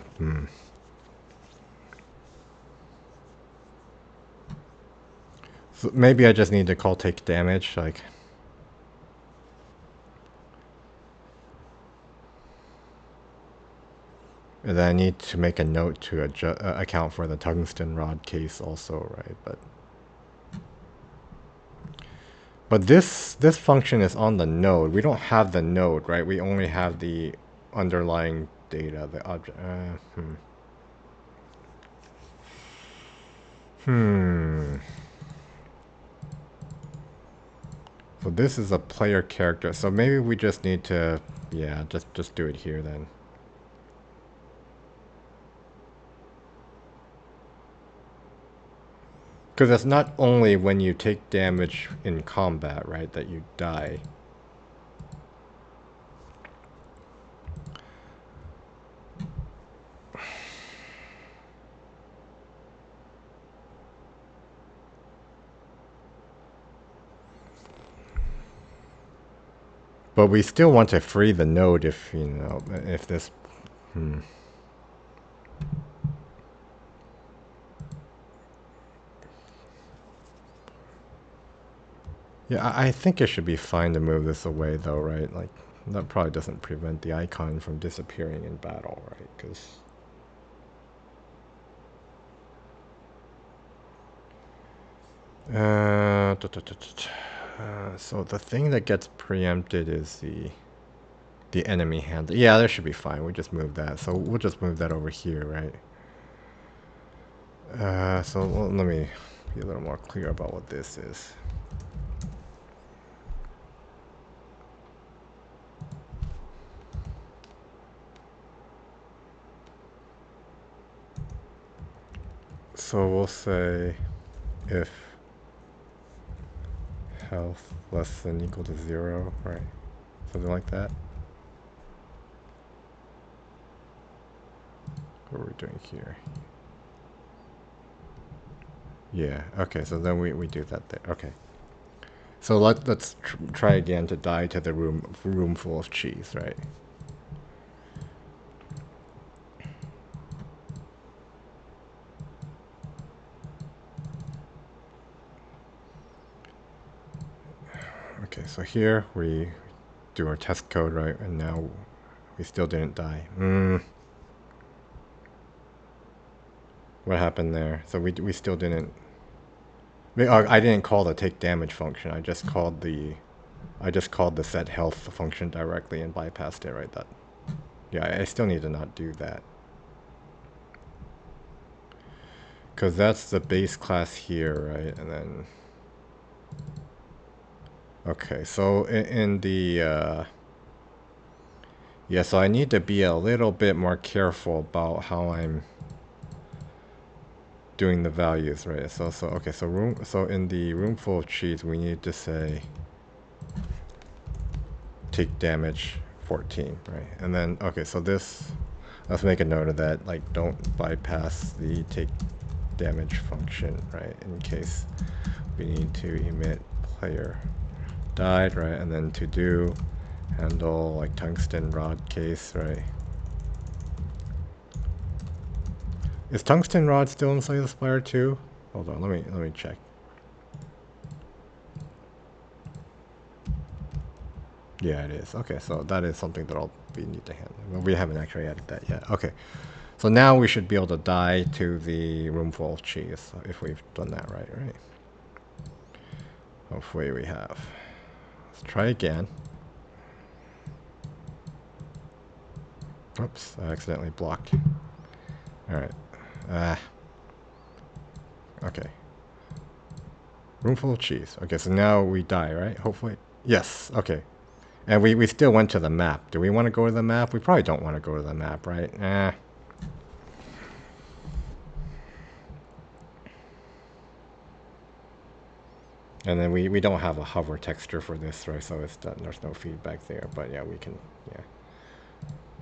So maybe I just need to call take damage, like... And then I need to make a note to account for the tungsten rod case also, right? But this function is on the node. We don't have the node, right? We only have the underlying data, the object. So this is a player character. So maybe we just need to, yeah, just do it here then. Because it's not only when you take damage in combat, right, that you die. But we still want to free the node if, you know, if this... Yeah, I think it should be fine to move this away though, right? Like, that probably doesn't prevent the icon from disappearing in battle, right? Because... so the thing that gets preempted is the enemy handler. Yeah, that should be fine. We just move that. So we'll just move that over here, right? So let me be a little more clear about what this is. So we'll say if health less than equal to 0, right? Something like that. What are we doing here? Yeah, okay, so then we do that there. Okay. So let's try again to die to the room full of cheese, right? Okay, so here we do our test code, right? And now we still didn't die. What happened there? So we still didn't. I didn't call the take damage function. I just called the set health function directly and bypassed it, right? That. Yeah, I still need to not do that. Because that's the base class here, right? And then... Okay, so in the... yeah, so I need to be a little bit more careful about how I'm doing the values, right? So okay, so in the room full of cheese, we need to say take damage 14, right? And then okay, so this, let's make a note of that. Like, don't bypass the take damage function, right? In case we need to emit player died, right? And then to do handle like tungsten rod case, right? Is tungsten rod still in Slay the Spire too? Hold on, let me check. Yeah, it is. Okay, so that is something that we need to handle. Well, we haven't actually added that yet. Okay, so now we should be able to die to the room full of cheese if we've done that right, right? Hopefully we have. Let's try again. Oops, I accidentally blocked. Alright. Okay. Room full of cheese. Okay, so now we die, right? Hopefully. Yes, okay. And we still went to the map. Do we want to go to the map? We probably don't want to go to the map, right? And then we don't have a hover texture for this, right? So it's done. There's no feedback there. But yeah, we can, yeah.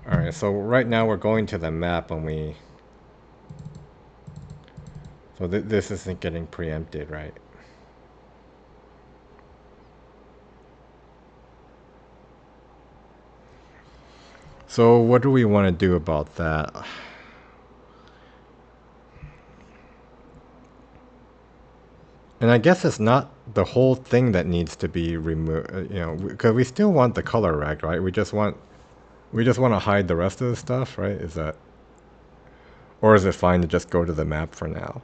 Alright, so right now we're going to the map and we... So this isn't getting preempted, right? So what do we want to do about that? And I guess it's not the whole thing that needs to be removed, you know, because we still want the color rag, right? We just want to hide the rest of the stuff, right? Is that, or is it fine to just go to the map for now?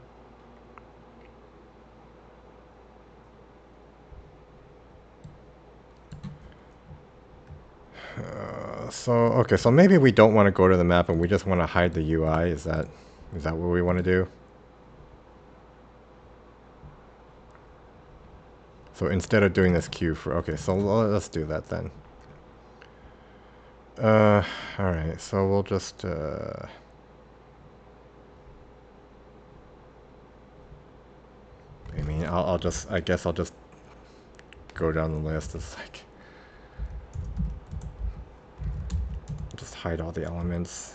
So okay, so maybe we don't want to go to the map and we just want to hide the UI. Is that what we want to do? So instead of doing this queue for, okay, so let's do that then. All right, so we'll just I mean, I guess I'll just go down the list. It's like, just hide all the elements.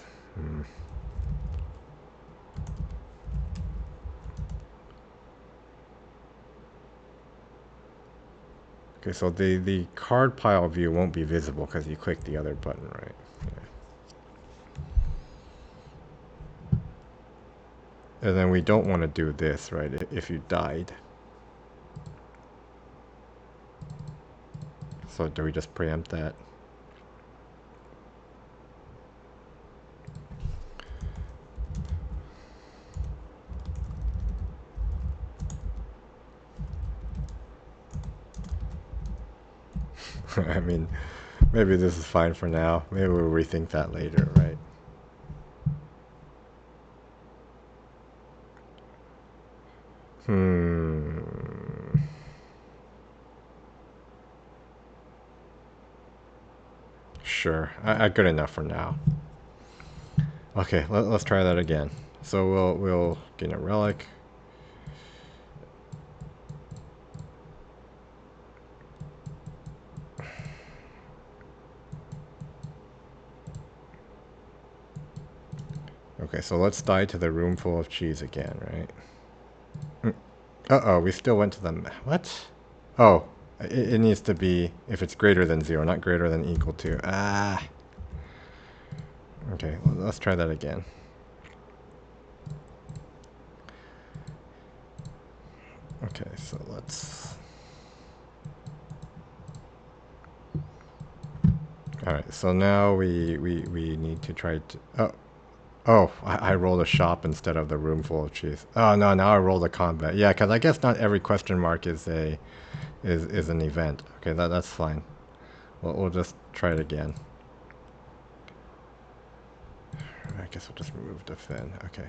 Okay, so the card pile view won't be visible because you click the other button, right? Yeah. And then we don't want to do this, right? If you died. So do we just preempt that? I mean, maybe this is fine for now. Maybe we'll rethink that later, right? Sure. Good enough for now. Okay, let's try that again. So we'll gain a relic. Okay, so let's die to the room full of cheese again, right? Uh-oh, we still went to the... What? Oh, it needs to be if it's greater than 0, not greater than equal to. Ah. Okay, well, let's try that again. Okay, so let's... Alright, so now we need to try to... Oh, I rolled a shop instead of the room full of cheese. Oh no, now I rolled a combat. Yeah, because I guess not every question mark is a is an event. Okay, that's fine. We'll just try it again. I guess we'll just remove the fin. Okay.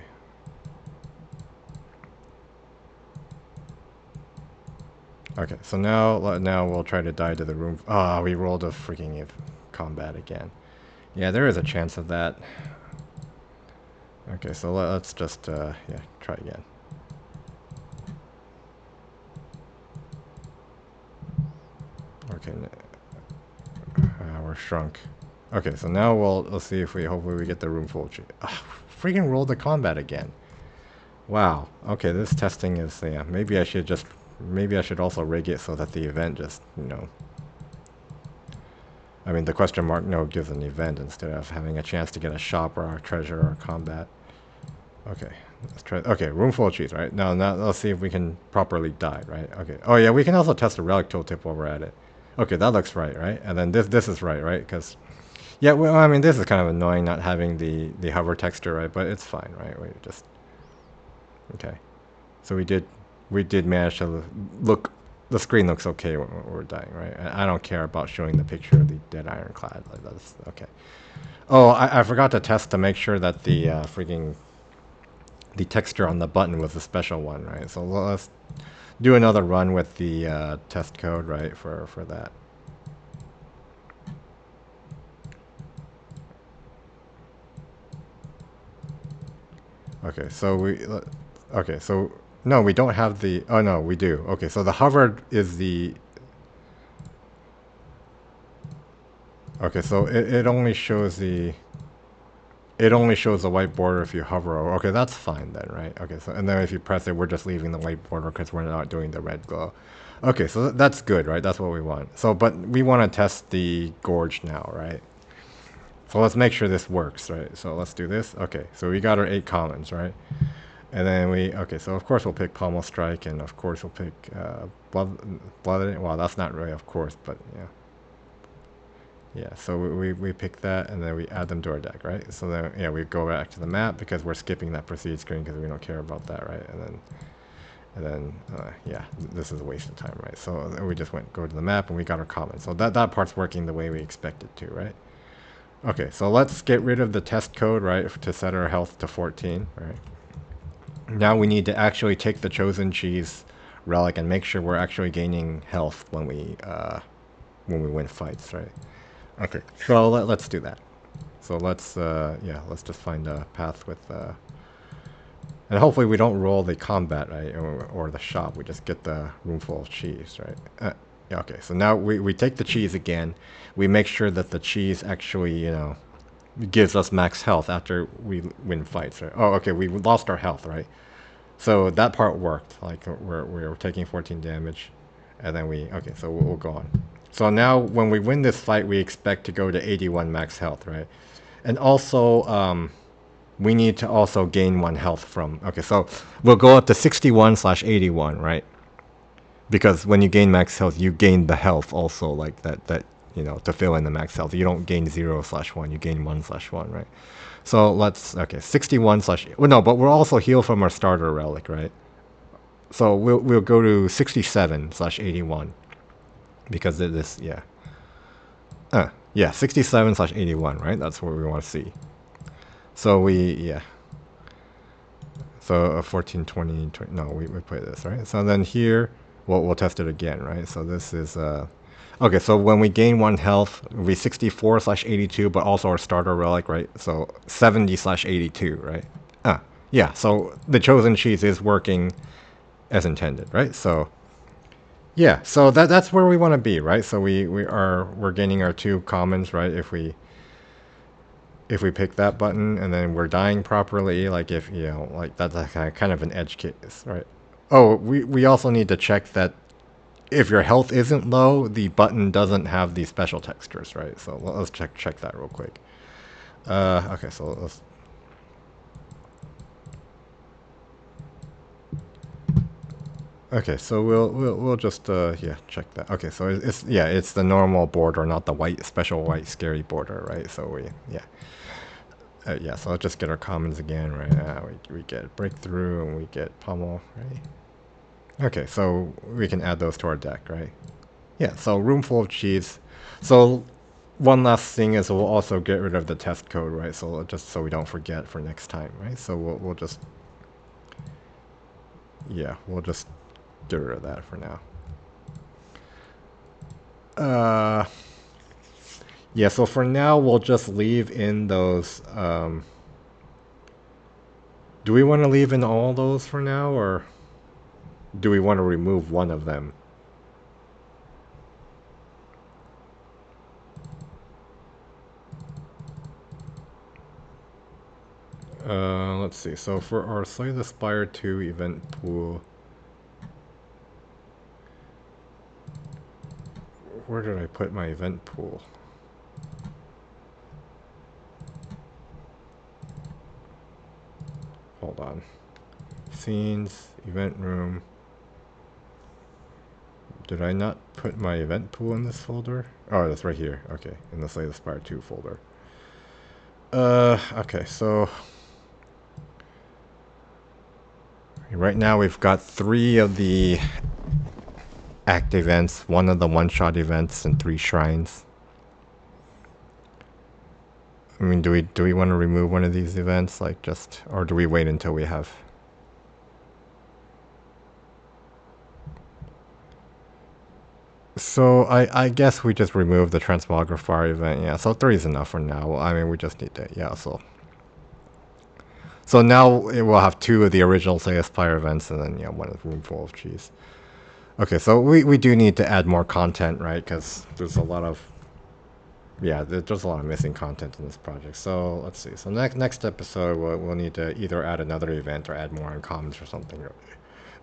Okay, so now we'll try to die to the room. Ah, we rolled a freaking combat again. Yeah, there is a chance of that. Okay, so let's just yeah, try again. Okay, we're shrunk. Okay, so now we'll see if hopefully we get the room full. Freaking rolled the combat again. Wow. Okay, this testing is yeah. Maybe I should also rig it so that the event just I mean the question mark no gives an event instead of having a chance to get a shop or a treasure or a combat. Okay, let's try. Okay, room full of cheese, right? Now let's see if we can properly die, right? Okay. Oh yeah, we can also test the relic tooltip while we're at it. Okay, that looks right, right? And then this is right, right? Because yeah, well, I mean this is kind of annoying not having the hover texture, right? But it's fine, right? We just okay. So we did manage to look. The screen looks okay when we're dying, right? I don't care about showing the picture of the dead ironclad. Like that's okay. Oh, I forgot to test to make sure that the freaking the texture on the button was a special one, right? So let's do another run with the test code, right, for that. Okay, so no, we don't have the, oh no, we do. Okay, so the hover is the, okay, so it only shows the, it only shows the white border if you hover over. Okay, that's fine then, right? Okay, so and then if you press it, we're just leaving the white border because we're not doing the red glow. Okay, so that's good, right? That's what we want. So, but we want to test the gorge now, right? So let's make sure this works, right? So let's do this. Okay, so we got our 8 commons, right? And then okay, so of course we'll pick Pommel Strike, and of course we'll pick Blood. Well, that's not really of course, but yeah. Yeah, so we pick that, and then we add them to our deck, right? So then, yeah, we go back to the map, because we're skipping that proceed screen, because we don't care about that, right? And then yeah, this is a waste of time, right? So then we just go to the map, and we got our comments. So that part's working the way we expect it to, right? Okay, so let's get rid of the test code, right, to set our health to 14, right? Now we need to actually take the chosen cheese relic and make sure we're actually gaining health when we win fights, right? Okay, so let's do that. So let's yeah, let's just find a path with and hopefully we don't roll the combat, right, or the shop. We just get the room full of cheese, right? Yeah, okay, so now we take the cheese again. We make sure that the cheese actually, gives us max health after we win fights, right? Oh, okay, we lost our health, right? So that part worked. Like we're taking 14 damage, and then okay, so we'll go on. So now when we win this fight, we expect to go to 81 max health, right? And also, we need to also gain 1 health from. Okay, so we'll go up to 61/81, right? Because when you gain max health, you gain the health also, like that to fill in the max health. You don't gain 0/1, you gain 1/1, right? So let's, okay, 61 slash, well, no, but we'll also heal from our starter relic, right? So we'll go to 67/81 because of this, yeah. Yeah, 67/81, right? That's what we want to see. So yeah. So 14, 20, no, we play this, right? So then here, we'll test it again, right? So this is, okay, so when we gain 1 health, it'll be 64/82, but also our starter relic, right? So 70/82, right? Yeah, so the chosen cheese is working as intended, right? So yeah, so that's where we want to be, right? So we're gaining our 2 commons, right? If if we pick that button and then we're dying properly, like if, you know, like that's a kind of an edge case, right? Oh, we also need to check that if your health isn't low, the button doesn't have these special textures, right? So let's check that real quick. Okay, so let's. Okay, so we'll just yeah, check that. Okay, so it's yeah, it's the normal border, not the white special white scary border, right? So we yeah. Yeah, so let's just get our commons again, right? We get breakthrough and we get pummel, right? Okay, so we can add those to our deck, right? Yeah, so room full of cheese. So one last thing is we'll also get rid of the test code, right? So just so we don't forget for next time, right? So we'll just yeah, we'll just get rid of that for now. Uh, yeah. So for now, we'll just leave in those. Do we want to leave in all those for now, or do we want to remove one of them? Let's see. So for our Slay the Spire 2 event pool, where did I put my event pool? Hold on. Scenes, event room. Did I not put my event pool in this folder? Oh, that's right here. Okay, in the Slay the Spire 2 folder. Okay, so right now we've got 3 of the act events, 1 of the one-shot events, and 3 shrines. I mean, do we want to remove one of these events, like just, or do we wait until we have? So I guess we just remove the Transmogrifar event. Yeah, so 3 is enough for now. I mean, we just need to, yeah, so now it will have 2 of the original Slay the Spire events, and then, yeah, 1 of Room Full of Cheese. Okay, so we do need to add more content, right? Because there's a lot of, yeah, there's a lot of missing content in this project. So let's see. So next episode, we'll need to either add another event or add more uncommons or something.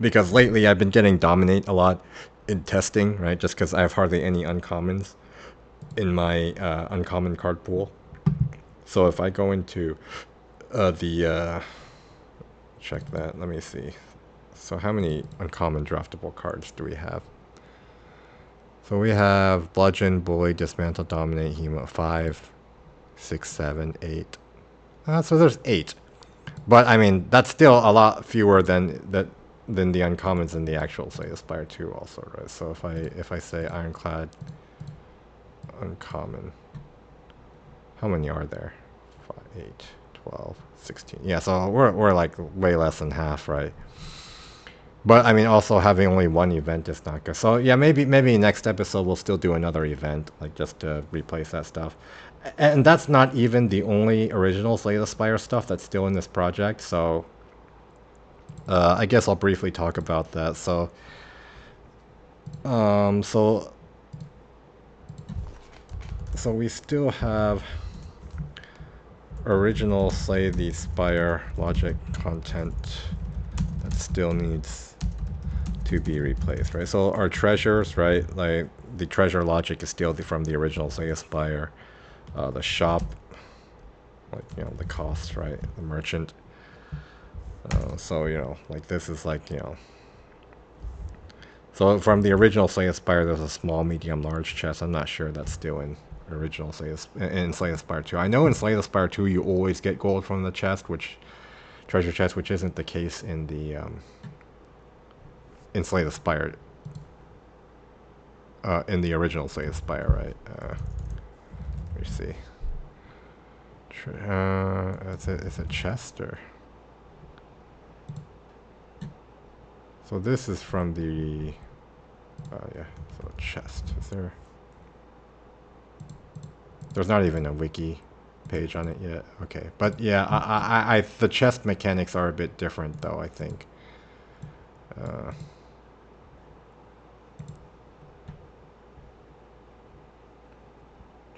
Because lately I've been getting Dominate a lot in testing, right? Just because I have hardly any uncommons in my uncommon card pool. So if I go into check that, let me see. So how many uncommon draftable cards do we have? So we have Bludgeon, Bully, Dismantle, Dominate, Hemo, 5, 6, 7, 8. So there's 8. But I mean, that's still a lot fewer than the uncommons in the actual Slay the Spire 2 also, right? So if I say Ironclad uncommon, how many are there? 5, 8, 12, 16. Yeah, so we're like way less than half, right? But I mean, also having only 1 event is not good. So yeah, maybe next episode we'll still do another event, like just to replace that stuff. And that's not even the only original Slay the Spire stuff that's still in this project. So I guess I'll briefly talk about that. So so we still have original Slay the Spire logic content that still needs to be replaced, right? So our treasures, right? Like the treasure logic is still from the original Slay the Spire. The shop, like, you know, the cost, right? The merchant. So, you know, like this is like, you know. So from the original Slay the Spire, there's a small, medium, large chest. I'm not sure that's still in original Slay the Spire 2. I know in Slay the Spire 2 you always get gold from the chest, which treasure chest, which isn't the case in the in Slay the Spire. In the original Slay the Spire, right? Let me see. Is it chest or? So this is from the. Oh yeah. So chest. Is there? There's not even a wiki page on it yet. Okay, but yeah, the chest mechanics are a bit different though. I think.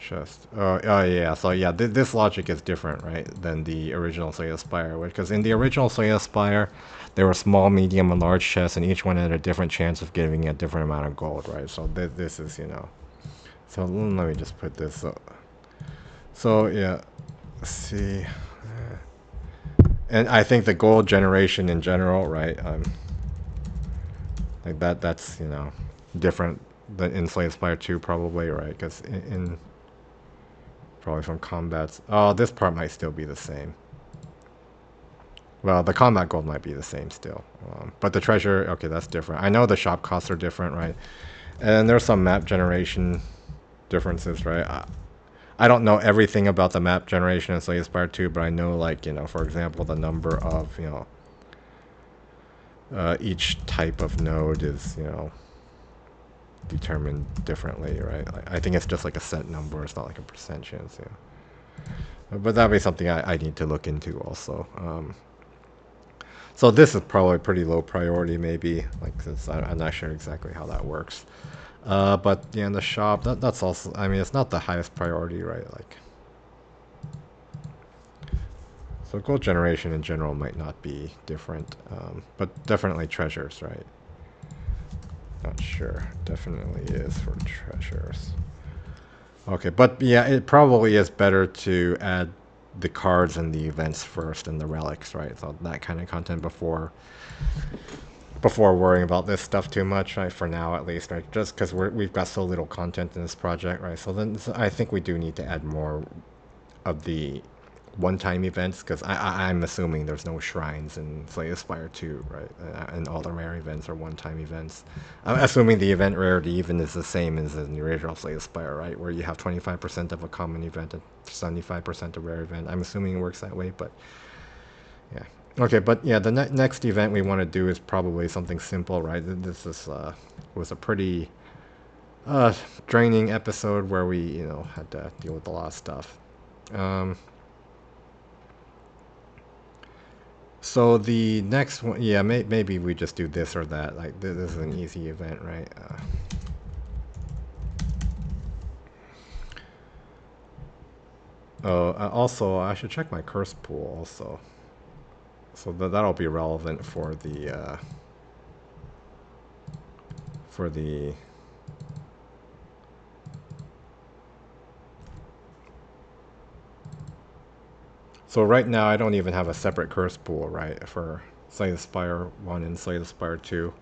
Chest. Oh yeah. So yeah, this logic is different, right, than the original Slay the Spire. Because in the original Slay the Spire, there were small, medium, and large chests, and each one had a different chance of giving a different amount of gold, right? So this is, you know. So let me just put this. So yeah, let's see. And I think the gold generation in general, right? Like that's, you know, different than in Slay the Spire 2 probably, right? Because in probably from combats. Oh, this part might still be the same. Well, the combat gold might be the same still. But the treasure, okay, that's different. I know the shop costs are different, right? And there's some map generation differences, right? I don't know everything about the map generation in Slay the Spire 2, but I know, like, you know, for example, the number of, you know, each type of node is, you know, determined differently, right? Like, I think it's just like a set number. It's not like a percent chance, yeah. But that'd be something I need to look into also. So this is probably pretty low priority, maybe, like, since I'm not sure exactly how that works. But yeah, in the shop, that's also, I mean, it's not the highest priority, right? Like, so gold generation in general might not be different, but definitely treasures, right? Not sure. Definitely is for treasures. Okay, but yeah, it probably is better to add the cards and the events first and the relics, right? So that kind of content before worrying about this stuff too much, right? For now, at least, right? Just because we've got so little content in this project, right? So I think we do need to add more of the one-time events, because I'm assuming there's no shrines in Slay the Spire 2, right? And all the rare events are one-time events. I'm assuming the event rarity even is the same as in the original Slay the Spire, right? Where you have 25% of a common event and 75% a rare event. I'm assuming it works that way, but yeah. Okay, but yeah, the next event we want to do is probably something simple, right? This is was a pretty draining episode where we, you know, had to deal with a lot of stuff. Um, So the next one, yeah, maybe we just do this or that. Like, this is an easy event, right? Also, I should check my curse pool also. So that'll be relevant for the. So right now I don't even have a separate curse pool, right? For Slay the Spire 1 and Slay the Spire 2.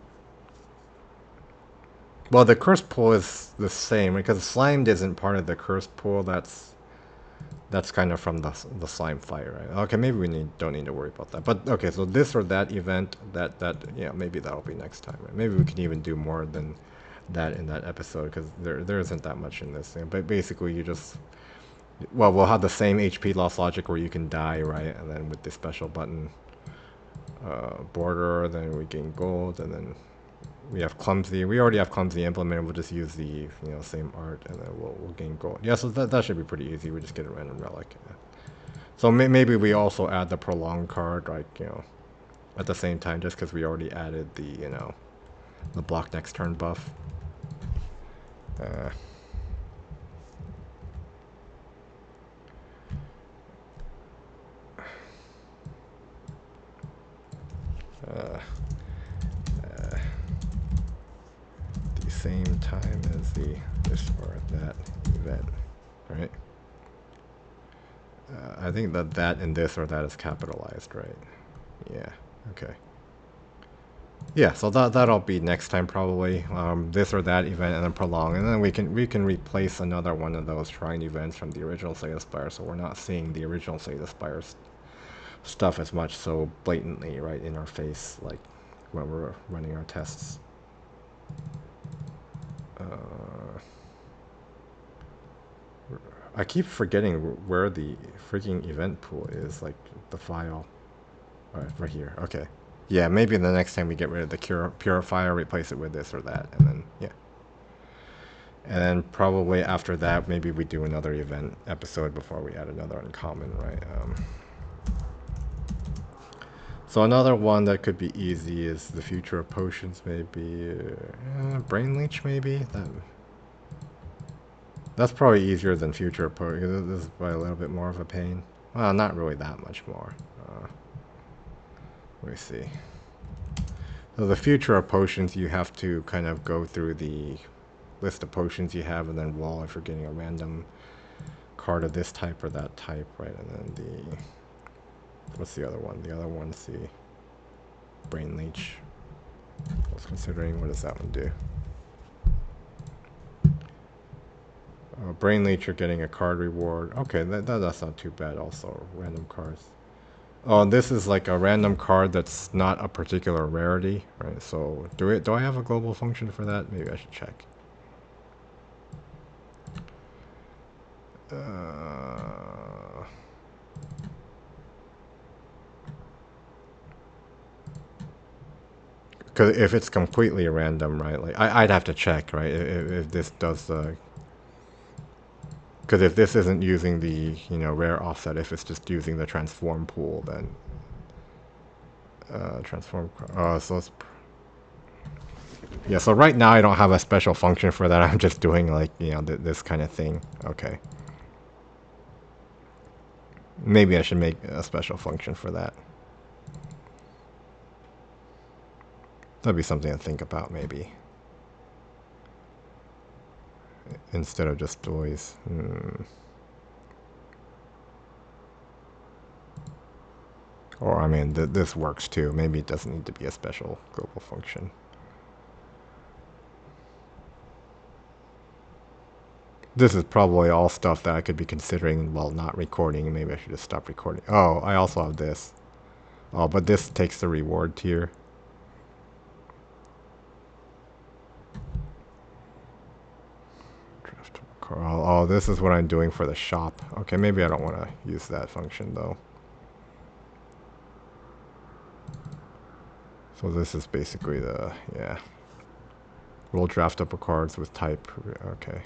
Well, the curse pool is the same because Slimed isn't part of the curse pool. That's kind of from the slime fight, right? Okay, maybe we don't need to worry about that. But okay, so this or that event, that yeah, maybe that'll be next time. Right? Maybe we can even do more than that in that episode because there isn't that much in this thing. But basically, you just, well, we'll have the same HP loss logic where you can die, right? And then with the special button border, then we gain gold, and then we have clumsy. We already have clumsy implemented. We'll just use the, you know, same art, and then we'll gain gold. Yeah, so that should be pretty easy. We just get a random relic. Yeah. So maybe we also add the prolonged card, like, you know, at the same time, just because we already added the, you know, the block next turn buff. Uh, uh, the same time as the this or that event, right? I think that and this or that is capitalized, right? Yeah. Okay. Yeah, so that'll be next time probably. This or that event and then prolong, and then we can replace another one of those shrine events from the original Slay the Spire, so we're not seeing the original Slay the Spire stuff as much so blatantly right in our face, like when we're running our tests. I keep forgetting where the freaking event pool is, like the file. Alright, right here. Okay. Yeah, maybe the next time we get rid of the purifier, replace it with this or that, and then, yeah. And then probably after that, maybe we do another event episode before we add another uncommon, right? So another one that could be easy is the future of potions, maybe. Brain leech, maybe? That's probably easier than future approach. This is probably a little bit more of a pain. Well, not really that much more. Let me see. So the future of potions, you have to kind of go through the list of potions you have and then wall if you're getting a random card of this type or that type, right? And then the... What's the other one? The other one's the Brain Leech. I was considering, what does that one do? Brain Leech, you're getting a card reward. Okay, that's not too bad also. Random cards. Oh, this is like a random card that's not a particular rarity, right? So do I have a global function for that? Maybe I should check. Because if it's completely random, right? Like I'd have to check, right? If this does the... Because if this isn't using the, you know, rare offset, if it's just using the transform pool, then transform. So it's... Yeah, so right now I don't have a special function for that. I'm just doing like, you know, this kind of thing. Okay. Maybe I should make a special function for that. That'd be something to think about, maybe. Instead of just always... Or, I mean, this works too. Maybe it doesn't need to be a special global function. This is probably all stuff that I could be considering while not recording. Maybe I should just stop recording. Oh, I also have this. Oh, but this takes the reward tier. Oh, this is what I'm doing for the shop. Okay, maybe I don't want to use that function though. So this is basically the, yeah. We'll draft up a cards with type. Okay.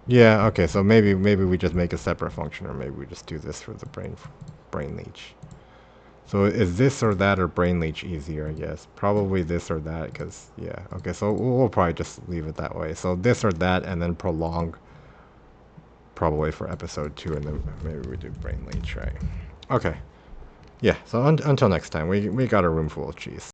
Yeah, okay, so maybe we just make a separate function, or maybe we just do this for the brain leech. So is this or that or brain leech easier, I guess? Probably this or that, because, yeah. Okay, so we'll probably just leave it that way. So this or that, and then prolong probably for episode 2, and then maybe we do brain leech, right? Okay. Yeah, so until next time, we got a room full of cheese.